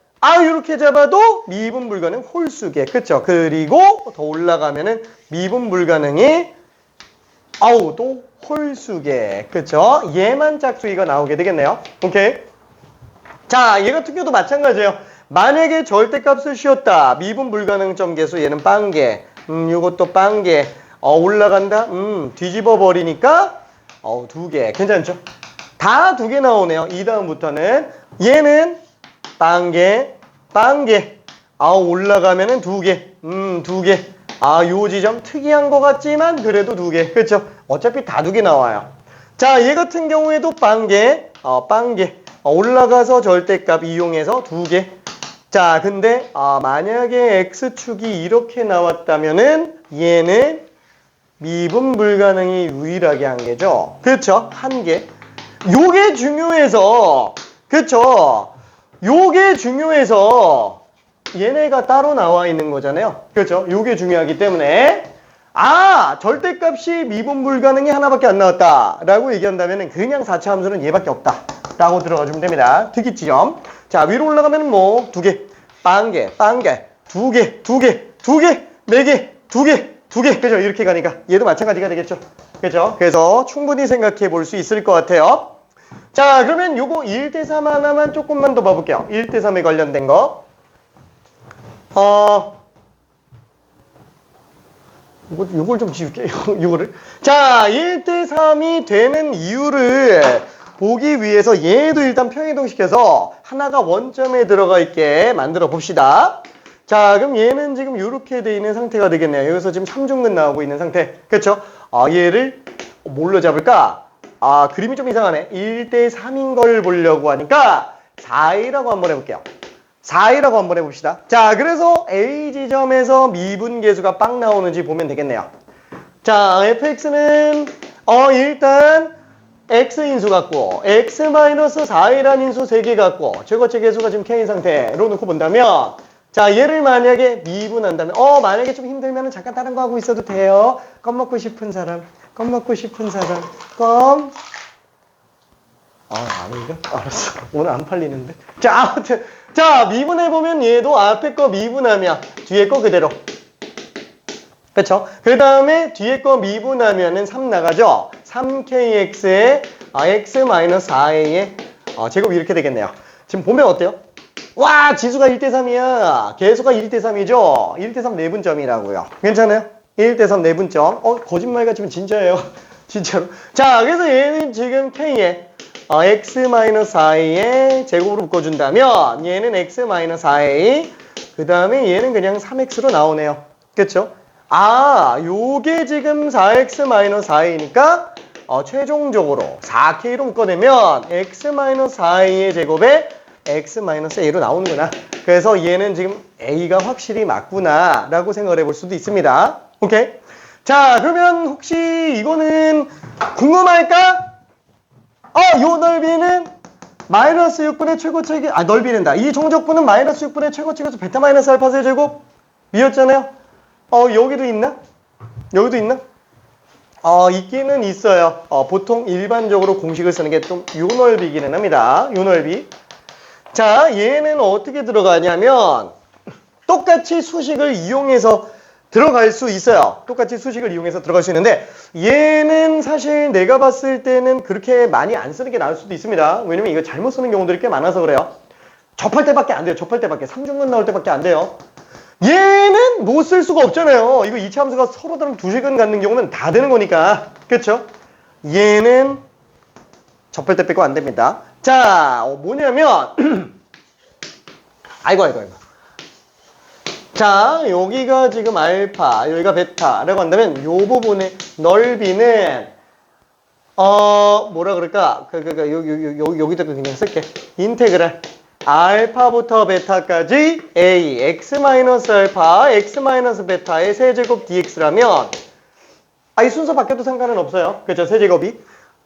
이렇게 잡아도 미분 불가능 홀수계. 그쵸? 그리고 더 올라가면은 미분 불가능이 또 홀수계. 그쵸? 얘만 짝수기가 나오게 되겠네요. 오케이. 자, 얘 같은 경우도 마찬가지예요. 만약에 절대값을 씌웠다. 미분 불가능점 계수 얘는 빵개. 요것도 빵개. 올라간다. 뒤집어 버리니까 2개. 괜찮죠? 다 2개 나오네요. 이 다음부터는 얘는 빵개. 올라가면은 2개. 2개. 요 지점 특이한 것 같지만 그래도 2개. 그렇죠? 어차피 다 2개 나와요. 자, 얘 같은 경우에도 빵개. 올라가서 절대값 이용해서 2개. 자, 근데 만약에 x축이 이렇게 나왔다면은 얘는 미분 불가능이 유일하게 한 개죠. 그렇죠? 한 개. 요게 중요해서 그렇죠? 요게 중요해서 얘네가 따로 나와 있는 거잖아요. 그렇죠? 요게 중요하기 때문에 절대값이 미분 불가능이 하나밖에 안 나왔다 라고 얘기한다면 그냥 4차 함수는 얘밖에 없다 라고 들어가주면 됩니다. 특이지점. 자, 위로 올라가면 2개, 빵개, 2개, 4개, 2개. 그죠? 이렇게 가니까 얘도 마찬가지가 되겠죠. 그죠? 그래서 충분히 생각해 볼 수 있을 것 같아요. 자, 그러면 요거 1대 3 하나만 조금만 더 봐볼게요. 1대 3에 관련된 거. 요걸 좀 지울게. 요거를. 자, 1대3이 되는 이유를 보기 위해서 얘도 일단 평이동시켜서 하나가 원점에 들어가 있게 만들어 봅시다. 자, 그럼 얘는 지금 이렇게 돼 있는 상태가 되겠네요. 여기서 지금 3중근 나오고 있는 상태. 그렇죠? 얘를 뭘로 잡을까? 그림이 좀 이상하네. 1대3인 걸 보려고 하니까 4A라고 한번 해볼게요. 4A라고 한번 해봅시다. 자, 그래서 A 지점에서 미분계수가 빵 나오는지 보면 되겠네요. 자, fx는 일단 x인수 같고 x-4이라는 인수 3개 같고 최고치 계수가 지금 k인 상태로 놓고 본다면 자, 얘를 만약에 미분한다면 만약에 좀 힘들면 잠깐 다른 거 하고 있어도 돼요. 껌 먹고 싶은 사람 아닌가? 알았어. 오늘 안 팔리는데. 자, 아무튼 자, 미분해보면 얘도 앞에 거 미분하면 뒤에 거 그대로. 그쵸? 그 다음에 뒤에 거 미분하면은 3 나가죠? 3kx에 x-4a의 제곱이 이렇게 되겠네요. 지금 보면 어때요? 와, 지수가 1대3이야. 계수가 1대3이죠? 1대3 내분점이라고요. 괜찮아요? 1대3 내분점. 거짓말 같지만 진짜예요. 진짜로. 자, 그래서 얘는 지금 k에 x-4a의 제곱으로 묶어준다면 얘는 x-4a 그 다음에 얘는 그냥 3x로 나오네요. 그쵸? 요게 지금 4x-4a니까 최종적으로 4k로 묶어내면 x-4a의 제곱에 x-a로 나오는구나. 그래서 얘는 지금 a가 확실히 맞구나 라고 생각을 해볼 수도 있습니다. 오케이? 자, 그러면 혹시 이거는 궁금할까? 요 넓이는 마이너스 6분의 최고책이 넓이는다. 이 정적분은 마이너스 6분의 최고책에서 베타 마이너스 알파 세제곱 이었잖아요. 여기도 있나? 여기도 있나? 있기는 있어요. 보통 일반적으로 공식을 쓰는 게 좀 요 넓이기는 합니다. 요 넓이. 자, 얘는 어떻게 들어가냐면 똑같이 수식을 이용해서 들어갈 수 있어요. 똑같이 수식을 이용해서 들어갈 수 있는데 얘는 사실 내가 봤을 때는 그렇게 많이 안 쓰는 게 나을 수도 있습니다. 왜냐면 이거 잘못 쓰는 경우들이 꽤 많아서 그래요. 접할 때밖에 안 돼요. 접할 때밖에. 3중근 나올 때밖에 안 돼요. 얘는 못 쓸 수가 없잖아요. 이거 이차 함수가 서로 다른 두 식은 갖는 경우는 다 되는 거니까. 그쵸? 얘는 접할 때 빼고 안 됩니다. 자, 뭐냐면 아이고. 자, 여기가 지금 알파, 여기가 베타라고 한다면 요 부분의 넓이는 뭐라 그럴까? 여기다 그냥 쓸게. 인테그랄 알파부터 베타까지 a x-알파, x-베타의 세제곱 dx라면 이 순서 바뀌어도 상관은 없어요. 그렇죠? 세제곱이.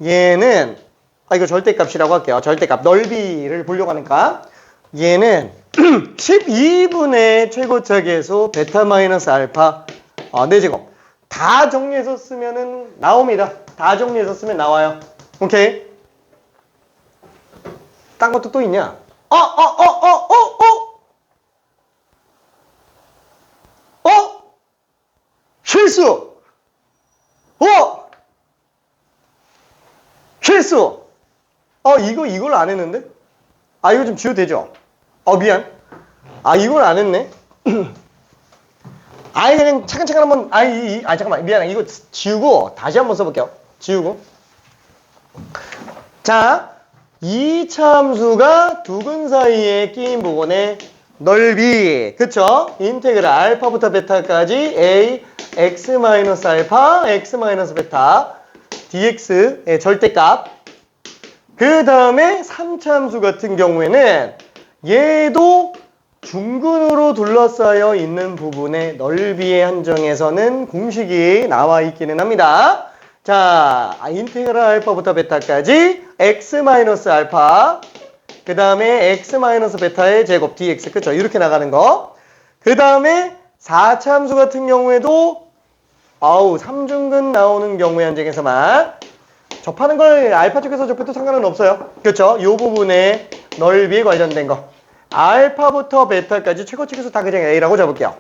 얘는 이거 절대값이라고 할게요. 절대값. 넓이를 보려고 하니까 얘는 12분의 최고차 계수 베타 마이너스 알파 4제곱 다 정리해서 쓰면은 나옵니다. 다 정리해서 쓰면 나와요. 오케이? 딴 것도 또 있냐? 실수! 실수! 이걸 안 했는데? 이거 좀 지워도 되죠? 미안. 이걸 안 했네? 그냥 차근차근 한번, 잠깐만. 미안해. 이거 지우고, 다시 한번 써볼게요. 지우고. 자, 이 참수가 두 근 사이에 끼인 부분의 넓이. 그쵸? 인테그랄 알파부터 베타까지 a, x-알파, x-베타, dx의 절대값. 그 다음에 3참수 같은 경우에는 얘도 중근으로 둘러싸여 있는 부분의 넓이의 한정에서는 공식이 나와 있기는 합니다. 자, 인테그랄 알파부터 베타까지 x-알파 그 다음에 x-베타의 제곱 dx 그쵸? 이렇게 나가는 거. 그 다음에 4참수 같은 경우에도 3중근 나오는 경우의 한정에서만 접하는 걸 알파 쪽에서 접해도 상관은 없어요. 그렇죠? 이 부분의 넓이에 관련된 거. 알파부터 베타까지 최고치에서 다 그냥 A라고 잡을게요.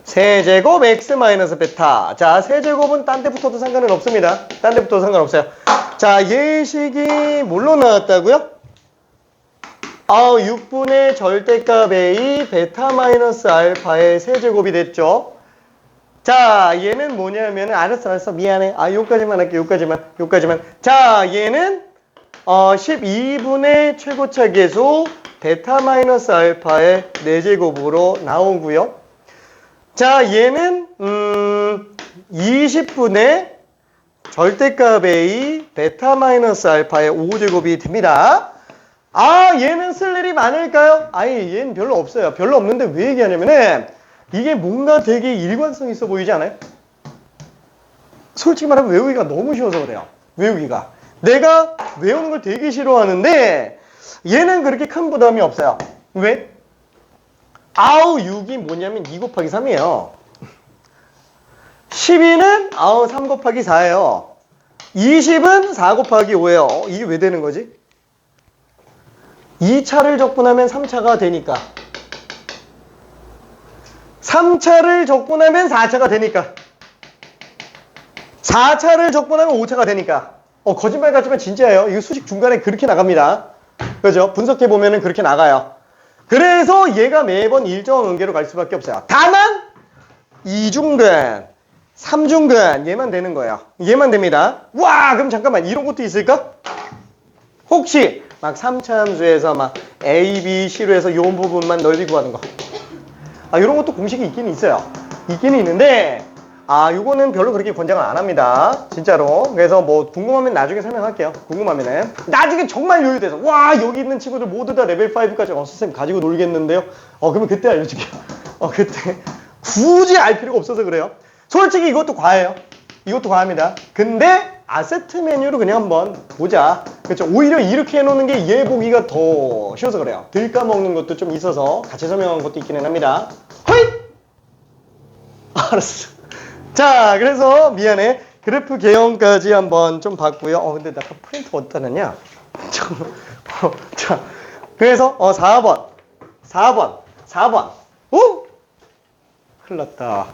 세제곱 x-베타. 자, 세제곱은 딴 데 붙어도 상관은 없습니다. 딴 데 붙어도 상관없어요. 자, 예식이 뭘로 나왔다고요? 6분의 절대값 A 베타 마이너스 알파의 세제곱이 됐죠. 자, 얘는 뭐냐면은, 알았어. 미안해. 요까지만 할게, 요까지만. 자, 얘는, 12분의 최고차 계수, 베타 마이너스 알파의 4제곱으로 나오고요. 자, 얘는, 20분의 절대값 A, 베타 마이너스 알파의 5제곱이 됩니다. 얘는 쓸 일이 많을까요? 얘는 별로 없어요. 별로 없는데 왜 얘기하냐면은, 이게 뭔가 되게 일관성 있어 보이지 않아요? 솔직히 말하면 외우기가 너무 쉬워서 그래요. 외우기가. 내가 외우는 걸 되게 싫어하는데 얘는 그렇게 큰 부담이 없어요. 왜? 6이 뭐냐면 2 곱하기 3이에요. 12는 3 곱하기 4예요. 20은 4 곱하기 5예요. 이게 왜 되는 거지? 2차를 적분하면 3차가 되니까. 3차를 적분하면 4차가 되니까. 4차를 적분하면 5차가 되니까. 거짓말 같지만 진짜예요. 이거 수식 중간에 그렇게 나갑니다. 그죠? 분석해보면은 그렇게 나가요. 그래서 얘가 매번 일정한 관계로 갈 수밖에 없어요. 다만 2중근, 3중근 얘만 되는 거예요. 얘만 됩니다. 와, 그럼 잠깐만 이런 것도 있을까? 혹시 막 3차 함수에서 막 A, B, C로 해서 요 부분만 넓이 구하는 거. 이런 것도 공식이 있긴 있어요. 있긴 있는데 요거는 별로 그렇게 권장을 안 합니다. 진짜로. 그래서 뭐 궁금하면 나중에 설명할게요. 궁금하면은. 나중에 정말 여유돼서 와, 여기 있는 친구들 모두 다 레벨 5까지 선생님 가지고 놀겠는데요. 그러면 그때 알려줄게요. 그때 굳이 알 필요가 없어서 그래요. 솔직히 이것도 과해요. 이것도 과합니다. 근데 세트 메뉴로 그냥 한번 보자. 그렇죠. 오히려 이렇게 해놓는 게 얘 보기가 더 쉬워서 그래요. 들 까먹는 것도 좀 있어서 같이 설명한 것도 있기는 합니다. 허잇! 알았어. 자, 그래서 미안해. 그래프 개형까지 한번 좀 봤고요. 근데 나 프린트 어디다 놨냐? 자, 그래서 4번. 큰일 났다.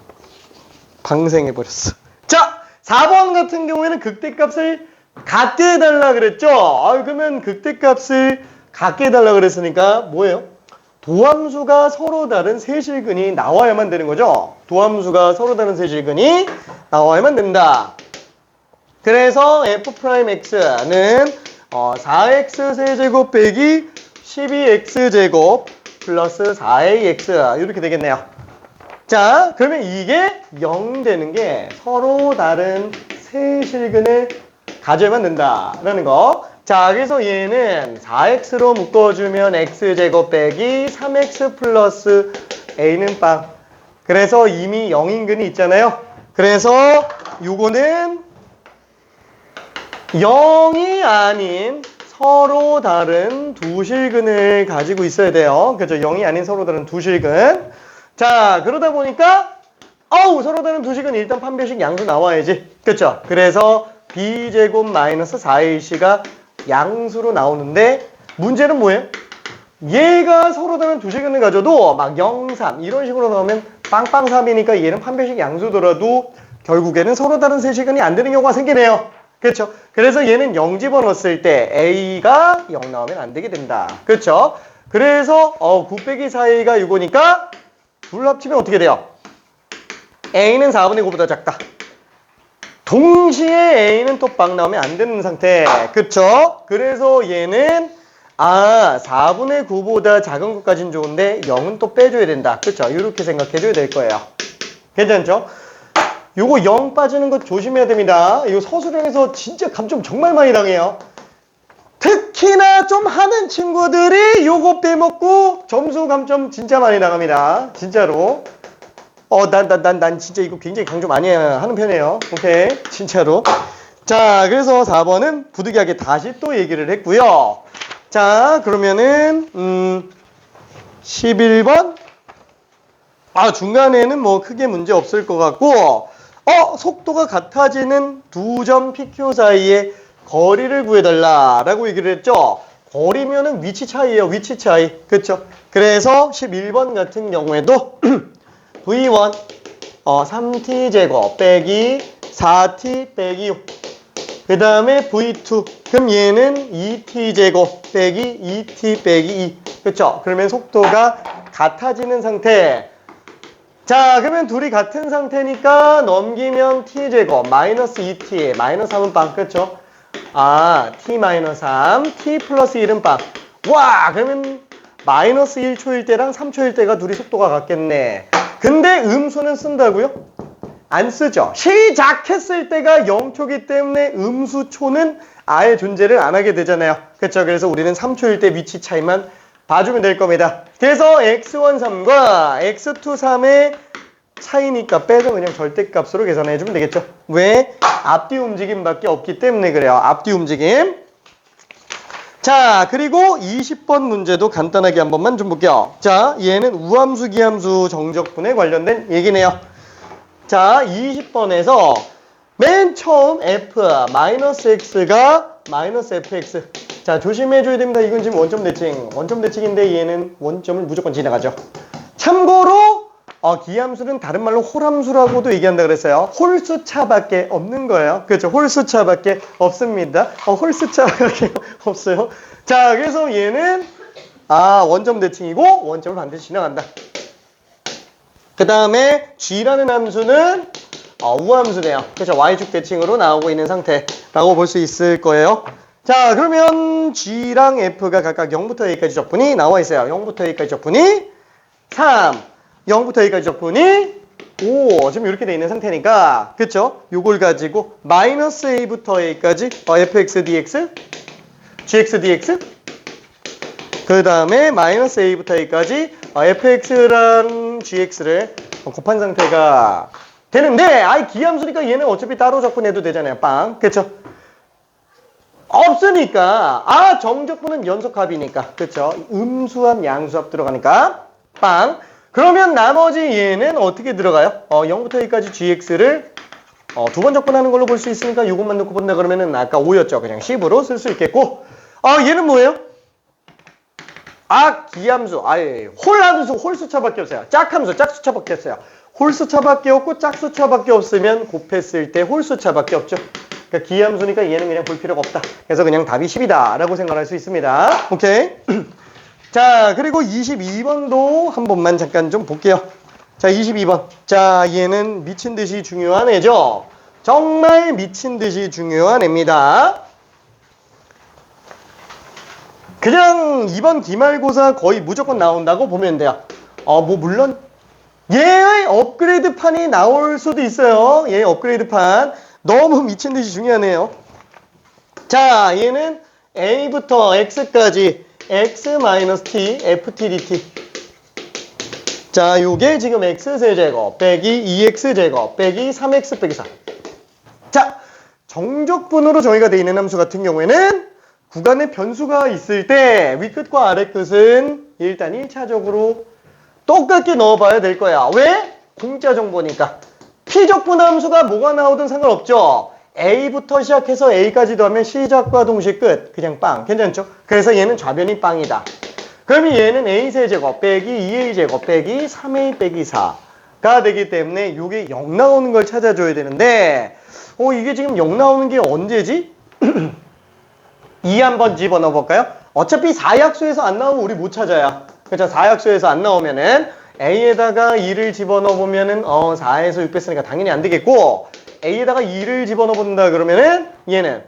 방생해버렸어. 자, 4번 같은 경우에는 극대값을 같게 해달라 그랬죠? 그러면 극대값을 같게 해달라 그랬으니까 뭐예요? 도함수가 서로 다른 세실근이 나와야만 되는 거죠? 도함수가 서로 다른 세실근이 나와야만 된다. 그래서 f'x는 4x 세제곱 빼기 12x제곱 플러스 4ax 이렇게 되겠네요. 자, 그러면 이게 0 되는 게 서로 다른 세실근을 가져야만 된다라는 거. 자, 그래서 얘는 4x로 묶어주면 x제곱 빼기 3x 플러스 a는 빵. 그래서 이미 0인근이 있잖아요. 그래서 요거는 0이 아닌 서로 다른 두 실근을 가지고 있어야 돼요. 그렇죠? 0이 아닌 서로 다른 두 실근. 자, 그러다 보니까 서로 다른 두 실근 일단 판별식 양수 나와야지. 그렇죠? 그래서 b제곱 마이너스 4ac가 양수로 나오는데 문제는 뭐예요? 얘가 서로 다른 두 실근을 가져도 막 0, 3 이런 식으로 나오면 빵빵 3이니까 얘는 판별식 양수더라도 결국에는 서로 다른 세 실근이 안 되는 경우가 생기네요. 그렇죠? 그래서 얘는 0 집어넣었을 때 a가 0 나오면 안 되게 된다. 그렇죠? 그래서 9 빼기 4a가 이거니까 둘 합치면 어떻게 돼요? a는 4분의 9보다 작다. 동시에 a는 또 빵 나오면 안 되는 상태. 그쵸? 그래서 얘는 4분의 9보다 작은 것까지는 좋은데 0은 또 빼줘야 된다. 그쵸? 이렇게 생각해줘야 될 거예요. 괜찮죠? 요거 0 빠지는 거 조심해야 됩니다. 이거 서술형에서 진짜 감점 정말 많이 당해요. 특히나 좀 하는 친구들이 요거 빼먹고 점수 감점 진짜 많이 나갑니다. 진짜로. 난 진짜 이거 굉장히 강조 많이 하는 편이에요. 오케이. 진짜로. 자, 그래서 4번은 부득이하게 다시 또 얘기를 했고요. 자, 그러면은, 11번. 중간에는 뭐 크게 문제 없을 것 같고, 속도가 같아지는 두 점 PQ 사이의 거리를 구해달라라고 얘기를 했죠. 거리면은 위치 차이예요. 위치 차이. 그쵸? 그래서 11번 같은 경우에도 V1 3t제곱 빼기 4t 빼기 6. 그 다음에 V2 그럼 얘는 2t제곱 빼기 2t 빼기 2. 그쵸? 그러면 속도가 같아지는 상태. 자, 그러면 둘이 같은 상태니까 넘기면 t제곱 마이너스 2t 마이너스 3은 빵. 그렇죠? 아, t 마이너스 3 t 플러스 1은 빵. 와, 그러면 마이너스 1초일 때랑 3초일 때가 둘이 속도가 같겠네. 근데 음수는 쓴다고요? 안 쓰죠. 시작했을 때가 0초기 때문에 음수초는 아예 존재를 안 하게 되잖아요. 그렇죠? 그래서 우리는 3초일 때 위치 차이만 봐주면 될 겁니다. 그래서 x1 3과 x2 3의 차이니까 빼서 그냥 절대값으로 계산해주면 되겠죠. 왜? 앞뒤 움직임밖에 없기 때문에 그래요. 앞뒤 움직임. 자, 그리고 20번 문제도 간단하게 한 번만 좀 볼게요. 자, 얘는 우함수, 기함수 정적분에 관련된 얘기네요. 자, 20번에서 맨 처음 f 마이너스 x가 마이너스 fx. 자, 조심해줘야 됩니다. 이건 지금 원점 대칭. 원점 대칭인데 얘는 원점을 무조건 지나가죠. 참고로 기함수는 다른 말로 홀함수라고도 얘기한다 그랬어요. 홀수차밖에 없는 거예요. 그렇죠? 홀수차밖에 없습니다. 홀수차밖에 없어요. 자, 그래서 얘는 원점 대칭이고 원점을 반드시 지나간다. 그 다음에 g라는 함수는 우함수네요. 그렇죠? y축 대칭으로 나오고 있는 상태라고 볼 수 있을 거예요. 자, 그러면 g랑 f가 각각 0부터 a까지 적분이 나와 있어요. 0부터 a까지 적분이 3, 0부터 a까지 적분이 5. 지금 이렇게 돼 있는 상태니까, 그쵸? 요걸 가지고 마이너스 a부터 a까지 fx dx, gx dx, 그 다음에 마이너스 a부터 a까지 fx랑 gx를 곱한 상태가 되는데, 기함수니까 얘는 어차피 따로 적분해도 되잖아요. 빵. 그쵸? 없으니까 정적분은 연속합이니까, 그쵸? 음수합, 양수합 들어가니까 빵. 그러면 나머지 얘는 어떻게 들어가요? 0부터 a까지 gx를 두 번 적분하는 걸로 볼 수 있으니까 이것만 넣고 본다 그러면은 아까 5였죠. 그냥 10으로 쓸 수 있겠고, 얘는 뭐예요? 기함수, 홀함수, 홀수차밖에 없어요. 짝함수, 짝수차밖에 없어요. 홀수차밖에 없고 짝수차밖에 없으면 곱했을 때 홀수차밖에 없죠. 그러니까 기함수니까 얘는 그냥 볼 필요가 없다. 그래서 그냥 답이 10이다 라고 생각할 수 있습니다. 오케이. 자, 그리고 22번도 한 번만 잠깐 좀 볼게요. 자, 22번. 자, 얘는 미친 듯이 중요한 애죠. 정말 미친 듯이 중요한 애입니다. 그냥 이번 기말고사 거의 무조건 나온다고 보면 돼요. 물론 얘의 업그레이드판이 나올 수도 있어요. 얘의 업그레이드판. 너무 미친 듯이 중요하네요. 자, 얘는 a부터 x까지 x-t, ft dt. 자, 요게 지금 x세제곱 빼기 2x제곱 빼기 3x 빼기 4. 자, 정적분으로 정의가 되어 있는 함수 같은 경우에는 구간에 변수가 있을 때 윗끝과 아랫끝은 일단 1차적으로 똑같게 넣어봐야 될 거야. 왜? 공짜 정보니까. P적분 함수가 뭐가 나오든 상관없죠. A부터 시작해서 A까지 더하면 시작과 동시에 끝. 그냥 빵. 괜찮죠? 그래서 얘는 좌변이 빵이다. 그러면 얘는 A세제곱 빼기 2A제곱 빼기 3A 빼기 4가 되기 때문에 이게 0 나오는 걸 찾아줘야 되는데 이게 지금 0 나오는 게 언제지? 2 한번 집어넣어 볼까요? 어차피 4약수에서 안 나오면 우리 못 찾아요. 그렇죠? 4약수에서 안 나오면은 A에다가 2를 집어넣어 보면은 4에서 6 뺐으니까 당연히 안 되겠고, A에다가 2를 집어넣어 본다 그러면은 얘는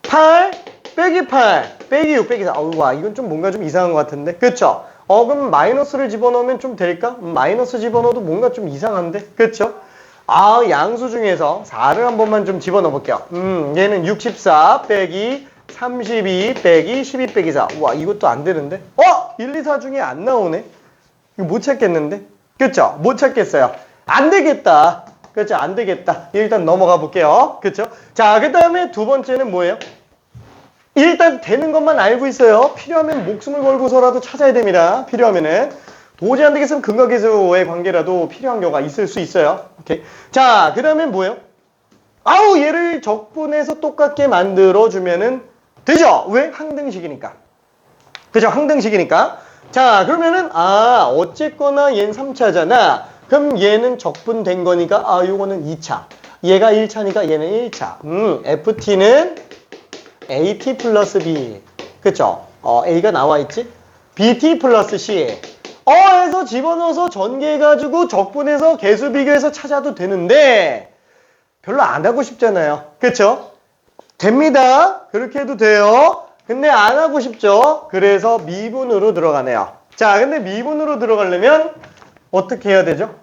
8 빼기 8 빼기 6 빼기 4. 와, 이건 좀 뭔가 좀 이상한 것 같은데. 그쵸? 그럼 마이너스를 집어넣으면 좀 될까? 마이너스 집어넣어도 뭔가 좀 이상한데. 그쵸? 양수 중에서 4를 한 번만 좀 집어넣어 볼게요. 얘는 64 빼기 32 빼기 12 빼기 4. 와, 이것도 안 되는데? 1, 2, 4 중에 안 나오네? 이거 못 찾겠는데? 그쵸? 못 찾겠어요. 안 되겠다. 그쵸? 안 되겠다. 일단 넘어가 볼게요. 그쵸? 자, 그 다음에 두 번째는 뭐예요? 일단 되는 것만 알고 있어요. 필요하면 목숨을 걸고서라도 찾아야 됩니다. 필요하면은. 도저히 안 되겠으면 근거계수의 관계라도 필요한 경우가 있을 수 있어요. 오케이. 자, 그 다음에 뭐예요? 얘를 적분해서 똑같게 만들어주면은 되죠? 왜? 항등식이니까. 그죠? 항등식이니까. 자, 그러면은, 어쨌거나 얘는 3차잖아. 그럼 얘는 적분된 거니까, 요거는 2차. 얘가 1차니까 얘는 1차. FT는 AT 플러스 B. 그쵸? A가 나와 있지? BT 플러스 C. 어에서 집어넣어서 전개해가지고 적분해서 개수 비교해서 찾아도 되는데 별로 안 하고 싶잖아요. 그쵸? 됩니다. 그렇게 해도 돼요. 근데 안 하고 싶죠? 그래서 미분으로 들어가네요. 자, 근데 미분으로 들어가려면 어떻게 해야 되죠?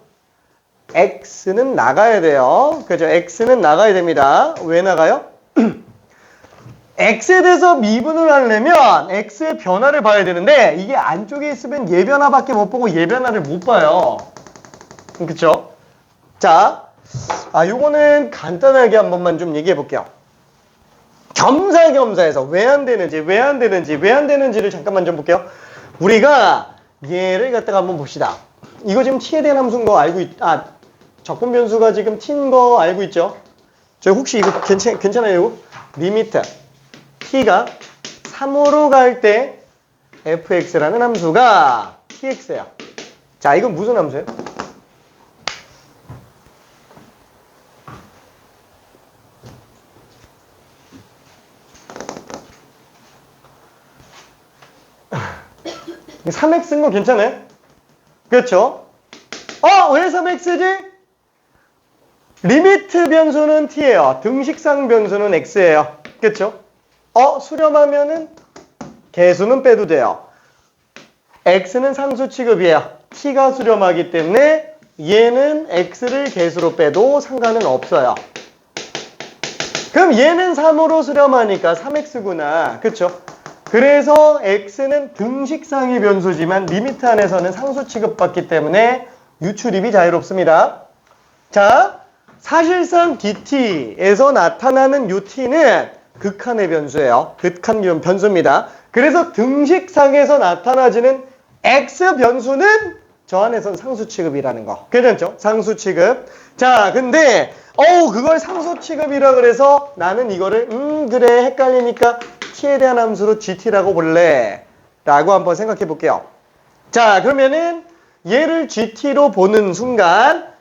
x는 나가야 돼요. 그죠? x는 나가야 됩니다. 왜 나가요? x에 대해서 미분을 하려면 x의 변화를 봐야 되는데 이게 안쪽에 있으면 얘 변화밖에 못 보고 얘 변화를 못 봐요. 그쵸? 자, 요거는 간단하게 한 번만 좀 얘기해 볼게요. 겸사겸사해서 왜 안 되는지를 잠깐만 좀 볼게요. 우리가 얘를 갖다가 한번 봅시다. 이거 지금 t에 대한 함수인 거 알고 적분 변수가 지금 t인 거 알고 있죠? 저 혹시 이거 괜찮아요? 리미트 t가 3으로 갈 때 fx라는 함수가 tx예요. 자, 이건 무슨 함수예요? 이 3x인 거 괜찮아요? 그렇죠? 왜 3x지? 리미트 변수는 t예요. 등식상 변수는 x예요. 그렇죠? 수렴하면은 개수는 빼도 돼요. x는 상수 취급이에요. t가 수렴하기 때문에 얘는 x를 개수로 빼도 상관은 없어요. 그럼 얘는 3으로 수렴하니까 3x구나. 그렇죠? 그래서 x는 등식상의 변수지만 리미트 안에서는 상수 취급받기 때문에 유출입이 자유롭습니다. 자, 사실상 dt에서 나타나는 ut는 극한의 변수예요. 극한 변수입니다. 그래서 등식상에서 나타나지는 x 변수는 저 안에서는 상수 취급이라는 거. 괜찮죠? 상수 취급. 자, 근데 그걸 상수 취급이라 그래서 나는 이거를 그래 헷갈리니까 t에 대한 함수로 gt라고 볼래 라고 한번 생각해 볼게요. 자, 그러면은 얘를 gt로 보는 순간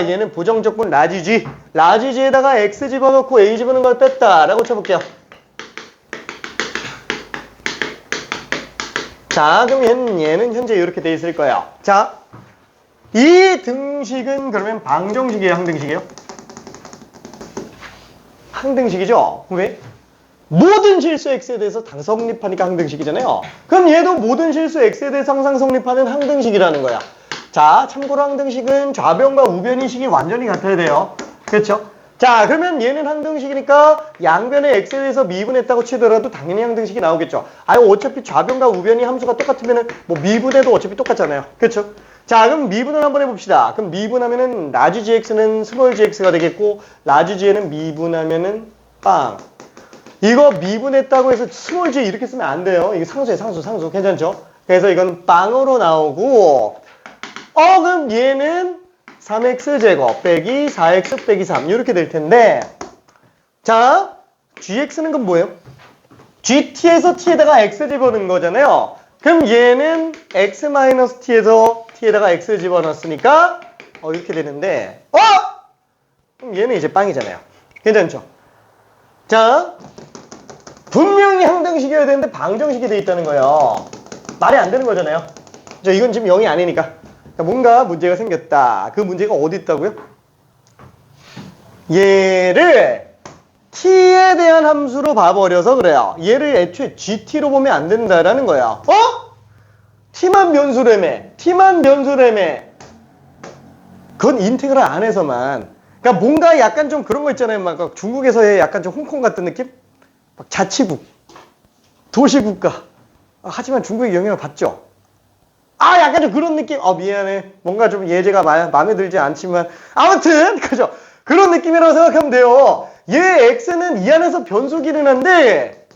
얘는 부정적분 라지 g에다가 x 집어넣고 a 집어넣은 걸 뺐다 라고 쳐볼게요. 자, 그럼 얘는 현재 이렇게 돼 있을 거예요. 자, 이 등식은 그러면 방정식이에요, 항등식이에요? 항등식이죠? 왜? 모든 실수 x에 대해서 다 성립하니까 항등식이잖아요. 그럼 얘도 모든 실수 x에 대해서 항상 성립하는 항등식이라는 거야. 자, 참고로 항등식은 좌변과 우변인식이 완전히 같아야 돼요. 그렇죠? 자, 그러면 얘는 항등식이니까 양변의 x에 대해서 미분했다고 치더라도 당연히 항등식이 나오겠죠. 어차피 좌변과 우변이 함수가 똑같으면 뭐 미분해도 어차피 똑같잖아요. 그렇죠? 자, 그럼 미분을 한번 해봅시다. 그럼 미분하면은 라지 gx는 스몰 gx가 되겠고 라지 g는 미분하면은 빵. 이거 미분했다고 해서 스몰 g 이렇게 쓰면 안 돼요. 이게 상수예요, 상수. 괜찮죠? 그래서 이건 빵으로 나오고 그럼 얘는 3x제곱 빼기 4x 빼기 3 이렇게 될 텐데 자, gx는 그럼 뭐예요? gt에서 t에다가 x 집어넣은 거잖아요. 그럼 얘는 x-t에서 t에다가 x 집어넣었으니까 이렇게 되는데 그럼 얘는 이제 빵이잖아요. 괜찮죠? 자, 분명히 항등식이어야 되는데 방정식이 돼 있다는 거예요. 말이 안 되는 거잖아요. 이건 지금 0이 아니니까. 뭔가 문제가 생겼다. 그 문제가 어디 있다고요? 얘를 t에 대한 함수로 봐버려서 그래요. 얘를 애초에 gt로 보면 안 된다라는 거야. t만 변수라며. 그건 인테그랄 안에서만. 그러니까 뭔가 약간 좀 그런 거 있잖아요. 막 중국에서의 약간 좀 홍콩 같은 느낌? 막 자치국, 도시국가. 하지만 중국의 영향을 받죠. 약간 좀 그런 느낌. 미안해. 뭔가 좀 예제가 마음에 들지 않지만 아무튼 그죠? 그런 느낌이라고 생각하면 돼요. 얘 x는 이 안에서 변수기는 한데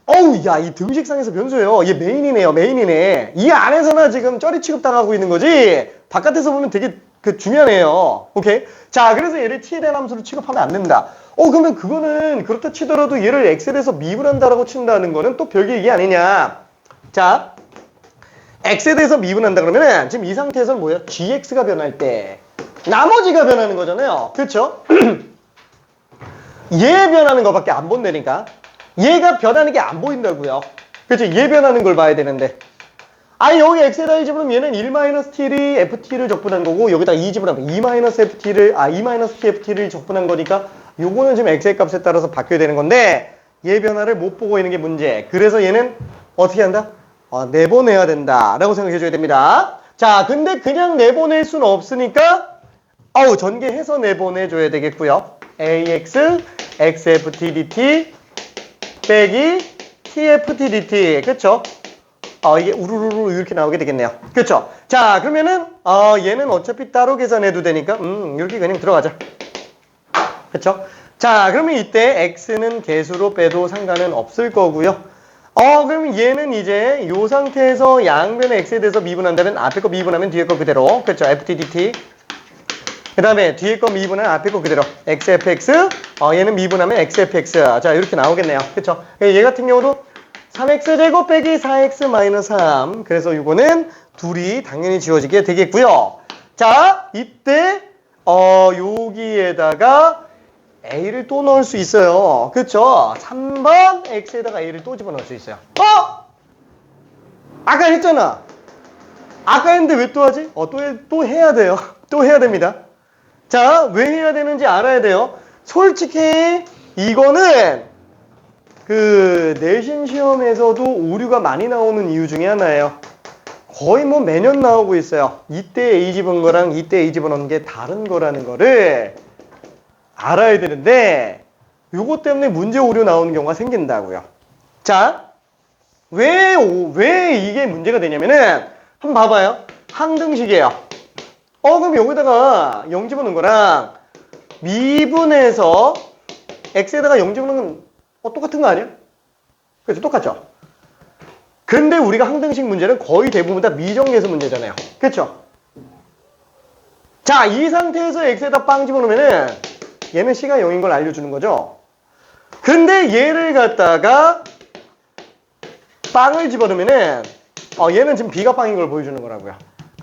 이 등식상에서 변수예요. 얘 메인이네. 이 안에서나 지금 쩌리 취급당하고 있는 거지 바깥에서 보면 되게 중요하네요. 오케이? 자, 그래서 얘를 t에 대한 함수로 취급하면 안 된다. 그러면 그거는 그렇다 치더라도 얘를 x에 대해서 미분한다라고 친다는 거는 또 별개 얘기 아니냐. 자, x에 대해서 미분한다 그러면은 지금 이 상태에서는 뭐예요? gx가 변할 때 나머지가 변하는 거잖아요. 그렇죠? 얘 변하는 거밖에 안 본다니까. 얘가 변하는 게 안 보인다고요. 그렇죠? 얘 변하는 걸 봐야 되는데 아니 여기 x에다 1 집어넣으면 얘는 1-t를 ft를 적분한 거고 여기다 2 집어넣으면 2-ft를 2-tft를 적분한 거니까 요거는 지금 x의 값에 따라서 바뀌어야 되는 건데 얘 변화를 못 보고 있는 게 문제. 그래서 얘는 어떻게 한다? 내보내야 된다 라고 생각해 줘야 됩니다. 자, 근데 그냥 내보낼 수는 없으니까 전개해서 내보내줘야 되겠고요. ax xft dt 빼기 tft dt 그쵸? 이게 우르르르 이렇게 나오게 되겠네요. 그쵸? 자, 그러면은 얘는 어차피 따로 계산해도 되니까 이렇게 그냥 들어가자. 그쵸? 자, 그러면 이때 x는 개수로 빼도 상관은 없을 거고요. 그러면 얘는 이제 이 상태에서 양변의 x에 대해서 미분한다면 앞에 거 미분하면 뒤에 거 그대로. 그쵸? ft dt. 그 다음에 뒤에 거 미분하면 앞에 거 그대로. xfx. 얘는 미분하면 xfx. 자, 이렇게 나오겠네요. 그쵸? 얘 같은 경우도 3x제곱 빼기 4x-3. 그래서 이거는 둘이 당연히 지워지게 되겠고요. 자, 이때 여기에다가 a를 또 넣을 수 있어요. 그쵸? 3번 x에다가 a를 또 집어넣을 수 있어요. 아까 했잖아. 아까 했는데 왜 또 하지? 또 해야 돼요. 또 해야 됩니다. 자, 왜 해야 되는지 알아야 돼요. 솔직히 이거는 그 내신 시험에서도 오류가 많이 나오는 이유 중에 하나예요. 거의 뭐 매년 나오고 있어요. 이때 A 집은 거랑 이때 A 집어넣은 게 다른 거라는 거를 알아야 되는데 요거 때문에 문제 오류 나오는 경우가 생긴다고요. 자, 왜 이게 문제가 되냐면은 한번 봐봐요. 항등식이에요. 그럼 여기다가 0 집어넣은 거랑 미분해서 x에다가 0 집어넣은 건 똑같은 거 아니야? 그렇죠? 똑같죠? 근데 우리가 항등식 문제는 거의 대부분 다 미정계수 문제잖아요. 그렇죠? 자, 이 상태에서 x에다 빵 집어넣으면은 얘는 c가 0인 걸 알려주는 거죠. 근데 얘를 갖다가 빵을 집어넣으면은 얘는 지금 b가 빵인 걸 보여주는 거라고요.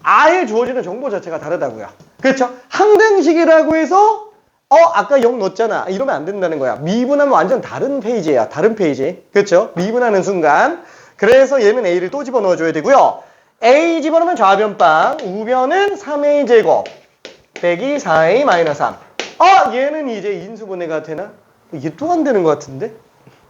아예 주어지는 정보 자체가 다르다고요. 그렇죠? 항등식이라고 해서 아까 0 넣었잖아 이러면 안 된다는 거야. 미분하면 완전 다른 페이지야. 다른 페이지. 그렇죠? 미분하는 순간. 그래서 얘는 a를 또 집어넣어 줘야 되고요. a 집어넣으면 좌변빵, 우변은 3a 제곱 빼기 4a 마이너스 3. 얘는 이제 인수분해가 되나? 이게 또 안 되는 것 같은데?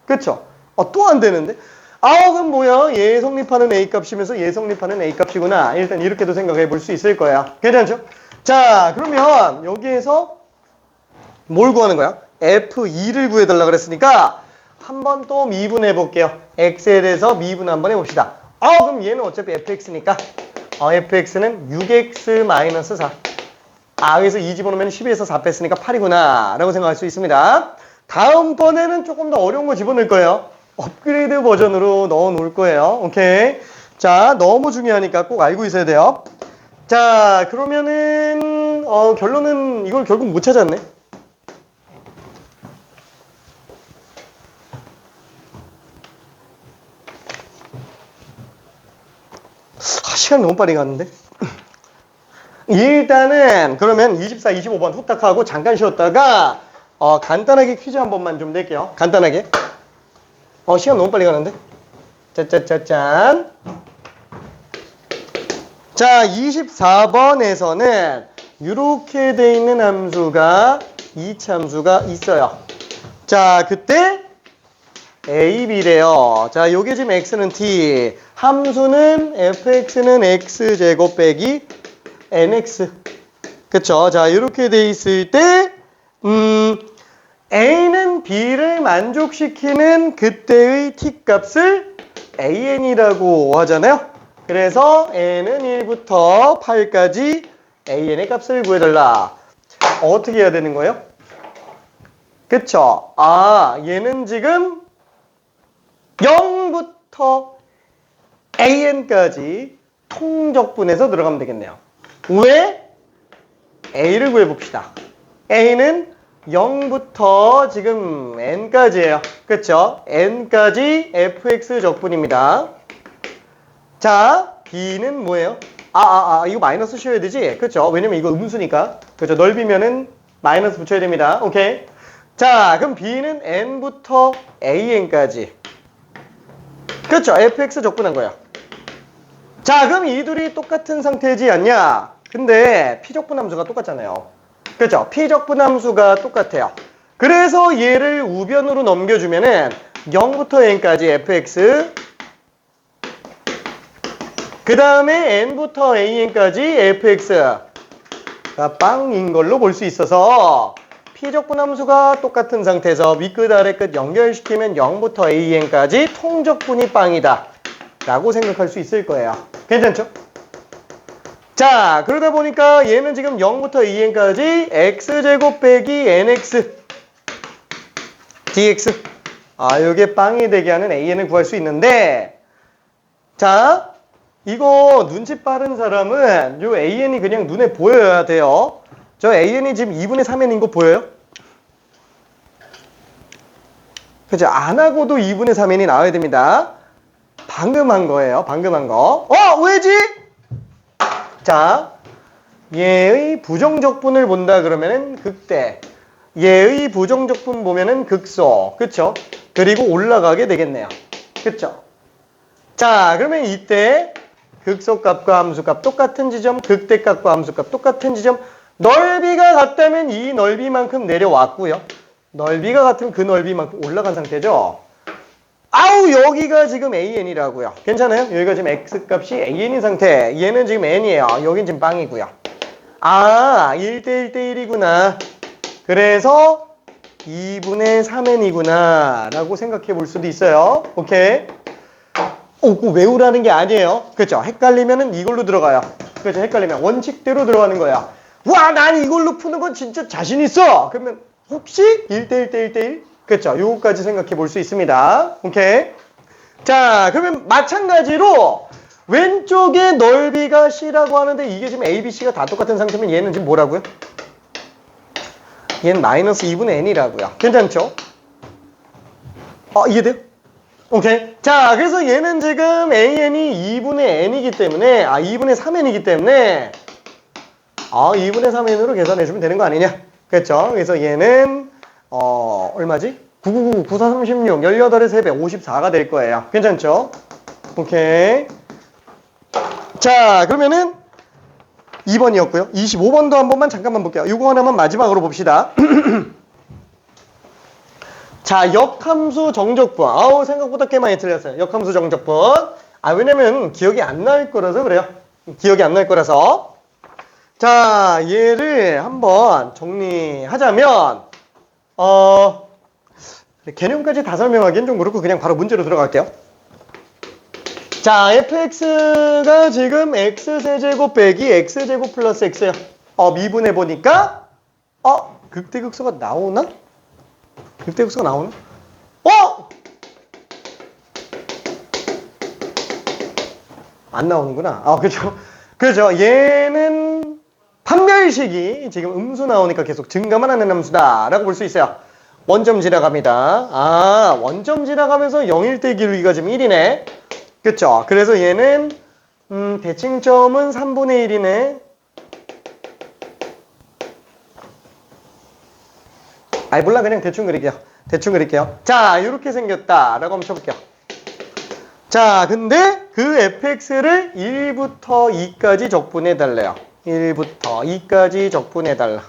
그쵸? 또 안 되는데? 그럼 뭐야? 얘 성립하는 A 값이면서 얘 성립하는 A 값이구나. 일단 이렇게도 생각해 볼 수 있을 거야. 괜찮죠? 자, 그러면 여기에서 뭘 구하는 거야? F2를 구해달라 그랬으니까 한번 또 미분해 볼게요. X에 대해서 미분 한번 해봅시다. 그럼 얘는 어차피 fx니까 fx는 6x-4. 여기서 2 집어넣으면 12에서 4 뺐으니까 8이구나 라고 생각할 수 있습니다. 다음번에는 조금 더 어려운 거 집어넣을 거예요. 업그레이드 버전으로 넣어 놓을 거예요. 오케이. 자, 너무 중요하니까 꼭 알고 있어야 돼요. 자, 그러면은 결론은 이걸 결국 못 찾았네. 시간 너무 빨리 갔는데. 일단은 그러면 24, 25번 후딱하고 잠깐 쉬었다가 간단하게 퀴즈 한 번만 좀 낼게요. 간단하게. 시간 너무 빨리 가는데. 짠짠짠짠. 자, 24번에서는 이렇게 돼 있는 함수가 이차함수가 있어요. 자, 그때 a, b래요. 자, 요게 지금 x는 t, 함수는 fx는 x제곱 빼기 nx. 그쵸? 자, 이렇게 돼 있을 때 a는 b를 만족시키는 그때의 t 값을 an이라고 하잖아요. 그래서 n은 1부터 8까지 an의 값을 구해달라. 어떻게 해야 되는 거예요? 그쵸? 얘는 지금 0부터 an까지 통적분해서 들어가면 되겠네요. 왜? a를 구해봅시다. a는 0부터 지금 n까지예요. 그쵸? n까지 fx 적분입니다. 자, b는 뭐예요? 이거 마이너스 씌워야 되지? 그쵸? 왜냐면 이거 음수니까. 그쵸? 넓이면은 마이너스 붙여야 됩니다. 오케이? 자, 그럼 b는 n부터 an까지. 그쵸? fx 적분한 거예요. 자, 그럼 이 둘이 똑같은 상태지 않냐? 근데 피적분함수가 똑같잖아요. 그렇죠? 피적분함수가 똑같아요. 그래서 얘를 우변으로 넘겨주면은 0부터 n까지 fx, 그 다음에 n부터 an까지 fx가 빵인 걸로 볼 수 있어서 피적분함수가 똑같은 상태에서 윗끝 아래끝 연결시키면 0부터 an까지 통적분이 빵이다 라고 생각할 수 있을 거예요. 괜찮죠? 자, 그러다 보니까 얘는 지금 0부터 2n까지 x제곱 빼기 nx dx, 요게 빵이 되게 하는 an을 구할 수 있는데, 자, 이거 눈치 빠른 사람은 요 an이 그냥 눈에 보여야 돼요. 저 an이 지금 2분의 3n인 거 보여요? 그죠? 안 하고도 2분의 3n이 나와야 됩니다. 방금 한 거예요. 방금 한 거. 왜지? 자, 얘의 부정적분을 본다 그러면은 극대, 얘의 부정적분 보면은 극소, 그쵸? 그리고 올라가게 되겠네요. 그쵸? 자, 그러면 이때 극소값과 함수값 똑같은 지점, 극대값과 함수값 똑같은 지점, 넓이가 같다면 이 넓이만큼 내려왔고요. 넓이가 같으면 그 넓이만큼 올라간 상태죠. 여기가 지금 an이라고요. 괜찮아요? 여기가 지금 x값이 an인 상태. 얘는 지금 n이에요. 여긴 지금 빵이고요. 1대 1대 1이구나. 그래서 2분의 3n이구나 라고 생각해 볼 수도 있어요. 오케이? 꼭 외우라는 게 아니에요. 그렇죠? 헷갈리면은 이걸로 들어가요. 그렇죠? 헷갈리면 원칙대로 들어가는 거야. 와, 난 이걸로 푸는 건 진짜 자신 있어. 그러면 혹시 1대 1대 1대 1? 그렇죠? 요거까지 생각해 볼 수 있습니다. 오케이? 자, 그러면 마찬가지로 왼쪽에 넓이가 C라고 하는데 이게 지금 A, B, C가 다 똑같은 상태면 얘는 지금 뭐라고요? 얘는 마이너스 2분의 n이라고요. 괜찮죠? 이해돼요? 오케이. 자, 그래서 얘는 지금 an이 2분의 n이기 때문에 2분의 3n이기 때문에 2분의 3n으로 계산해주면 되는 거 아니냐? 그렇죠? 그래서 얘는 얼마지? 999, 9436, 18의 3배, 54가 될 거예요. 괜찮죠? 오케이. 자, 그러면은 2번이었고요. 25번도 한 번만 잠깐만 볼게요. 이거 하나만 마지막으로 봅시다. 자, 역함수 정적분. 생각보다 꽤 많이 틀렸어요. 역함수 정적분. 왜냐면 기억이 안 날 거라서 그래요. 기억이 안 날 거라서. 자, 얘를 한번 정리하자면, 개념까지 다 설명하기엔 좀 그렇고 그냥 바로 문제로 들어갈게요. 자, fx가 지금 x세제곱 빼기 x제곱 플러스 x예요. 미분해 보니까 극대극소가 나오나? 극대극소가 나오나? 안 나오는구나. 그렇죠. 그렇죠. 얘는 판별식이 지금 음수 나오니까 계속 증가만 하는 함수다라고 볼 수 있어요. 원점 지나갑니다. 원점 지나가면서 0일대 기울기가 지금 1이네. 그쵸? 그래서 얘는 대칭점은 3분의 1이네. 몰라. 그냥 대충 그릴게요. 대충 그릴게요. 자, 이렇게 생겼다라고 한번 쳐볼게요. 자, 근데 그 fx를 1부터 2까지 적분해달래요. 1부터 2까지 적분해달라.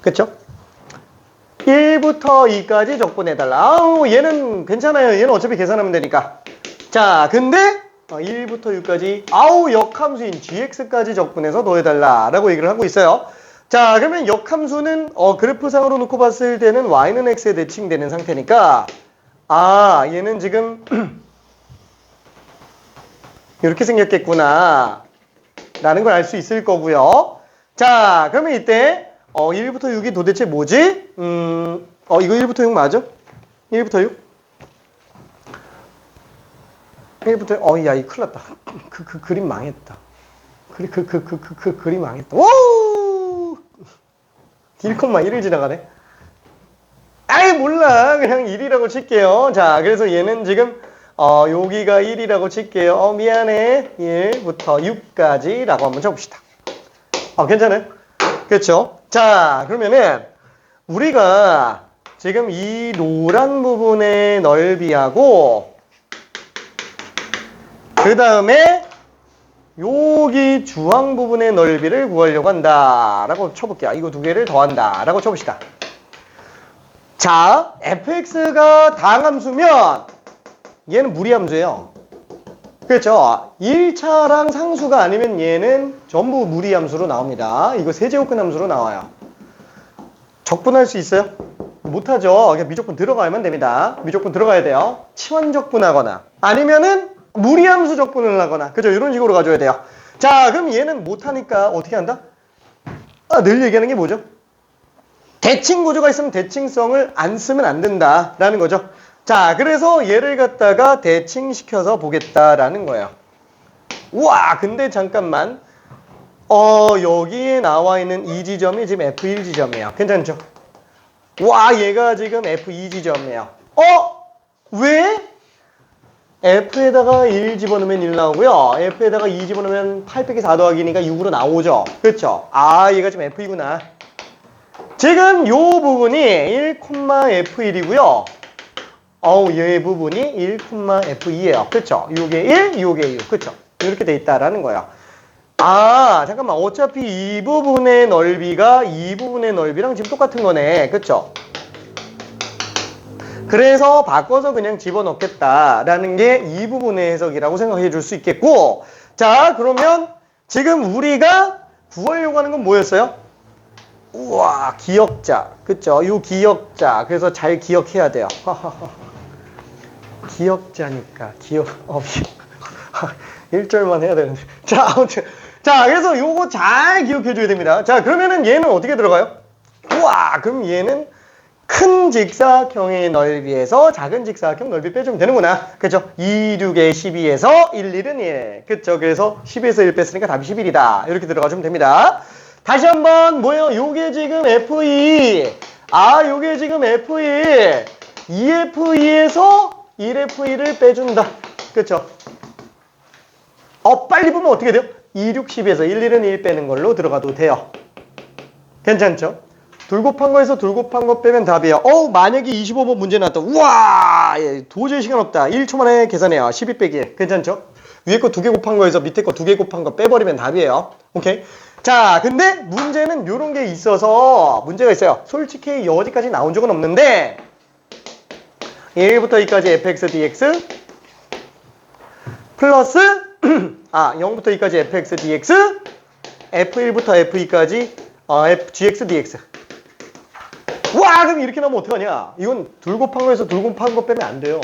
그쵸? 1부터 2까지 적분해달라. 얘는 괜찮아요. 얘는 어차피 계산하면 되니까. 자, 근데 1부터 6까지 역함수인 gx까지 적분해서 넣어달라 라고 얘기를 하고 있어요. 자, 그러면 역함수는 그래프상으로 놓고 봤을 때는 y는 x에 대칭되는 상태니까 얘는 지금 이렇게 생겼겠구나 라는 걸 알 수 있을 거고요. 자, 그러면 이때 1부터 6이 도대체 뭐지? 이거 1부터 6 맞아? 1부터 6? 1부터 야, 이 큰일 났다. 그 그림 망했다. 그림 망했다. 오! 1,1을 지나가네. 몰라. 그냥 1이라고 칠게요. 자, 그래서 얘는 지금 여기가 1이라고 칠게요. 미안해. 1부터 6까지 라고 한번 쳐봅시다. 괜찮아요? 그렇죠? 자, 그러면은 우리가 지금 이 노란 부분의 넓이하고 그 다음에 여기 주황 부분의 넓이를 구하려고 한다 라고 쳐볼게요. 이거 두 개를 더한다 라고 쳐봅시다. 자, fx가 다항함수면 얘는 무리함수예요. 그렇죠? 1차랑 상수가 아니면 얘는 전부 무리함수로 나옵니다. 이거 세제곱근 함수로 나와요. 적분할 수 있어요? 못하죠. 그냥 무조건 들어가야만 됩니다. 무조건 들어가야 돼요. 치환적분하거나 아니면은 무리함수 적분을 하거나 그죠? 이런 식으로 가져야 돼요. 자, 그럼 얘는 못하니까 어떻게 한다? 늘 얘기하는 게 뭐죠? 대칭 구조가 있으면 대칭성을 안 쓰면 안 된다라는 거죠. 자, 그래서 얘를 갖다가 대칭시켜서 보겠다라는 거예요. 우와, 근데 잠깐만. 여기에 나와 있는 이 지점이 지금 F1 지점이에요. 괜찮죠? 와, 얘가 지금 F2 지점이에요. 왜? F에다가 1 집어넣으면 1 나오고요. F에다가 2 집어넣으면 8 빼기 4 더하기니까 6으로 나오죠. 그렇죠? 얘가 지금 F2구나. 지금 요 부분이 1,F1이고요. 얘 부분이 1,F2예요. 그렇죠? 요게 1, 요게 6. 그렇죠? 이렇게 돼 있다라는 거예요. 잠깐만. 어차피 이 부분의 넓이가 이 부분의 넓이랑 지금 똑같은 거네. 그렇죠? 그래서 바꿔서 그냥 집어넣겠다라는 게 이 부분의 해석이라고 생각해 줄 수 있겠고, 자, 그러면 지금 우리가 구하려고 하는 건 뭐였어요? 우와, 기역자. 그쵸? 요 기역자. 그래서 잘 기억해야 돼요. 기역자니까. 1절만 해야 되는데. 자, 아무튼. 자, 그래서 요거 잘 기억해 줘야 됩니다. 자, 그러면은 얘는 어떻게 들어가요? 우와, 그럼 얘는 큰 직사각형의 넓이에서 작은 직사각형 넓이 빼주면 되는구나. 그쵸? 2, 6에 12에서 1, 1은 1. 그쵸? 그래서 10에서 1 뺐으니까 답이 11이다. 이렇게 들어가주면 됩니다. 다시 한번 뭐예요? 요게 지금 F2. 요게 지금 F2. 2F2에서 1F2를 빼준다. 그쵸? 빨리 보면 어떻게 돼요? 2, 6, 10에서 1, 1은 1 빼는 걸로 들어가도 돼요. 괜찮죠? 둘 곱한 거에서 둘 곱한 거 빼면 답이에요. 만약에 25번 문제 나왔다. 우와! 도저히 시간 없다. 1초 만에 계산해요. 12 빼기 1. 괜찮죠? 위에 거 두 개 곱한 거에서 밑에 거 두 개 곱한 거 빼버리면 답이에요. 오케이? 자, 근데 문제는 요런 게 있어서 문제가 있어요. 솔직히 여기까지 나온 적은 없는데 1부터 2까지 fx dx 플러스 0부터 2까지 fx dx f1부터 f2까지 gx dx. 와, 그럼 이렇게 나오면 어떡하냐? 이건 둘 곱한 거에서 둘 곱한 거 빼면 안 돼요.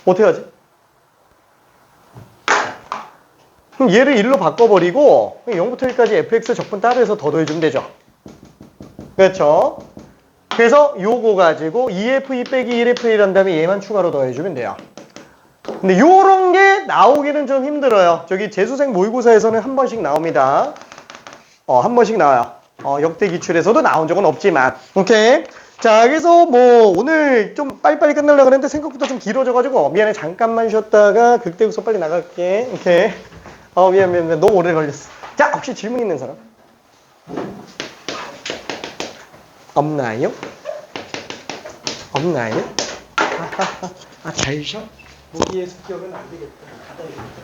어떻게 하지? 그럼 얘를 1로 바꿔버리고 0부터 1까지 fx 적분 따로 해서 더 더해주면 되죠. 그렇죠? 그래서 요거 가지고 2f2 빼기 1f1 한 다음에 얘만 추가로 더해주면 돼요. 근데 요런 게 나오기는 좀 힘들어요. 저기 재수생 모의고사에서는 한 번씩 나옵니다. 한 번씩 나와요. 역대 기출에서도 나온 적은 없지만. 오케이? 자, 그래서 뭐 오늘 좀 빨리빨리 끝내려고 했는데 생각보다 좀 길어져가지고 미안해. 잠깐만 쉬었다가 극대국서 빨리 나갈게. 오케이? 미안. 너무 오래 걸렸어. 자, 혹시 질문 있는 사람? 없나요? 잘 쉬어? 무기의 습격은 안 되겠다. 닫아야겠다.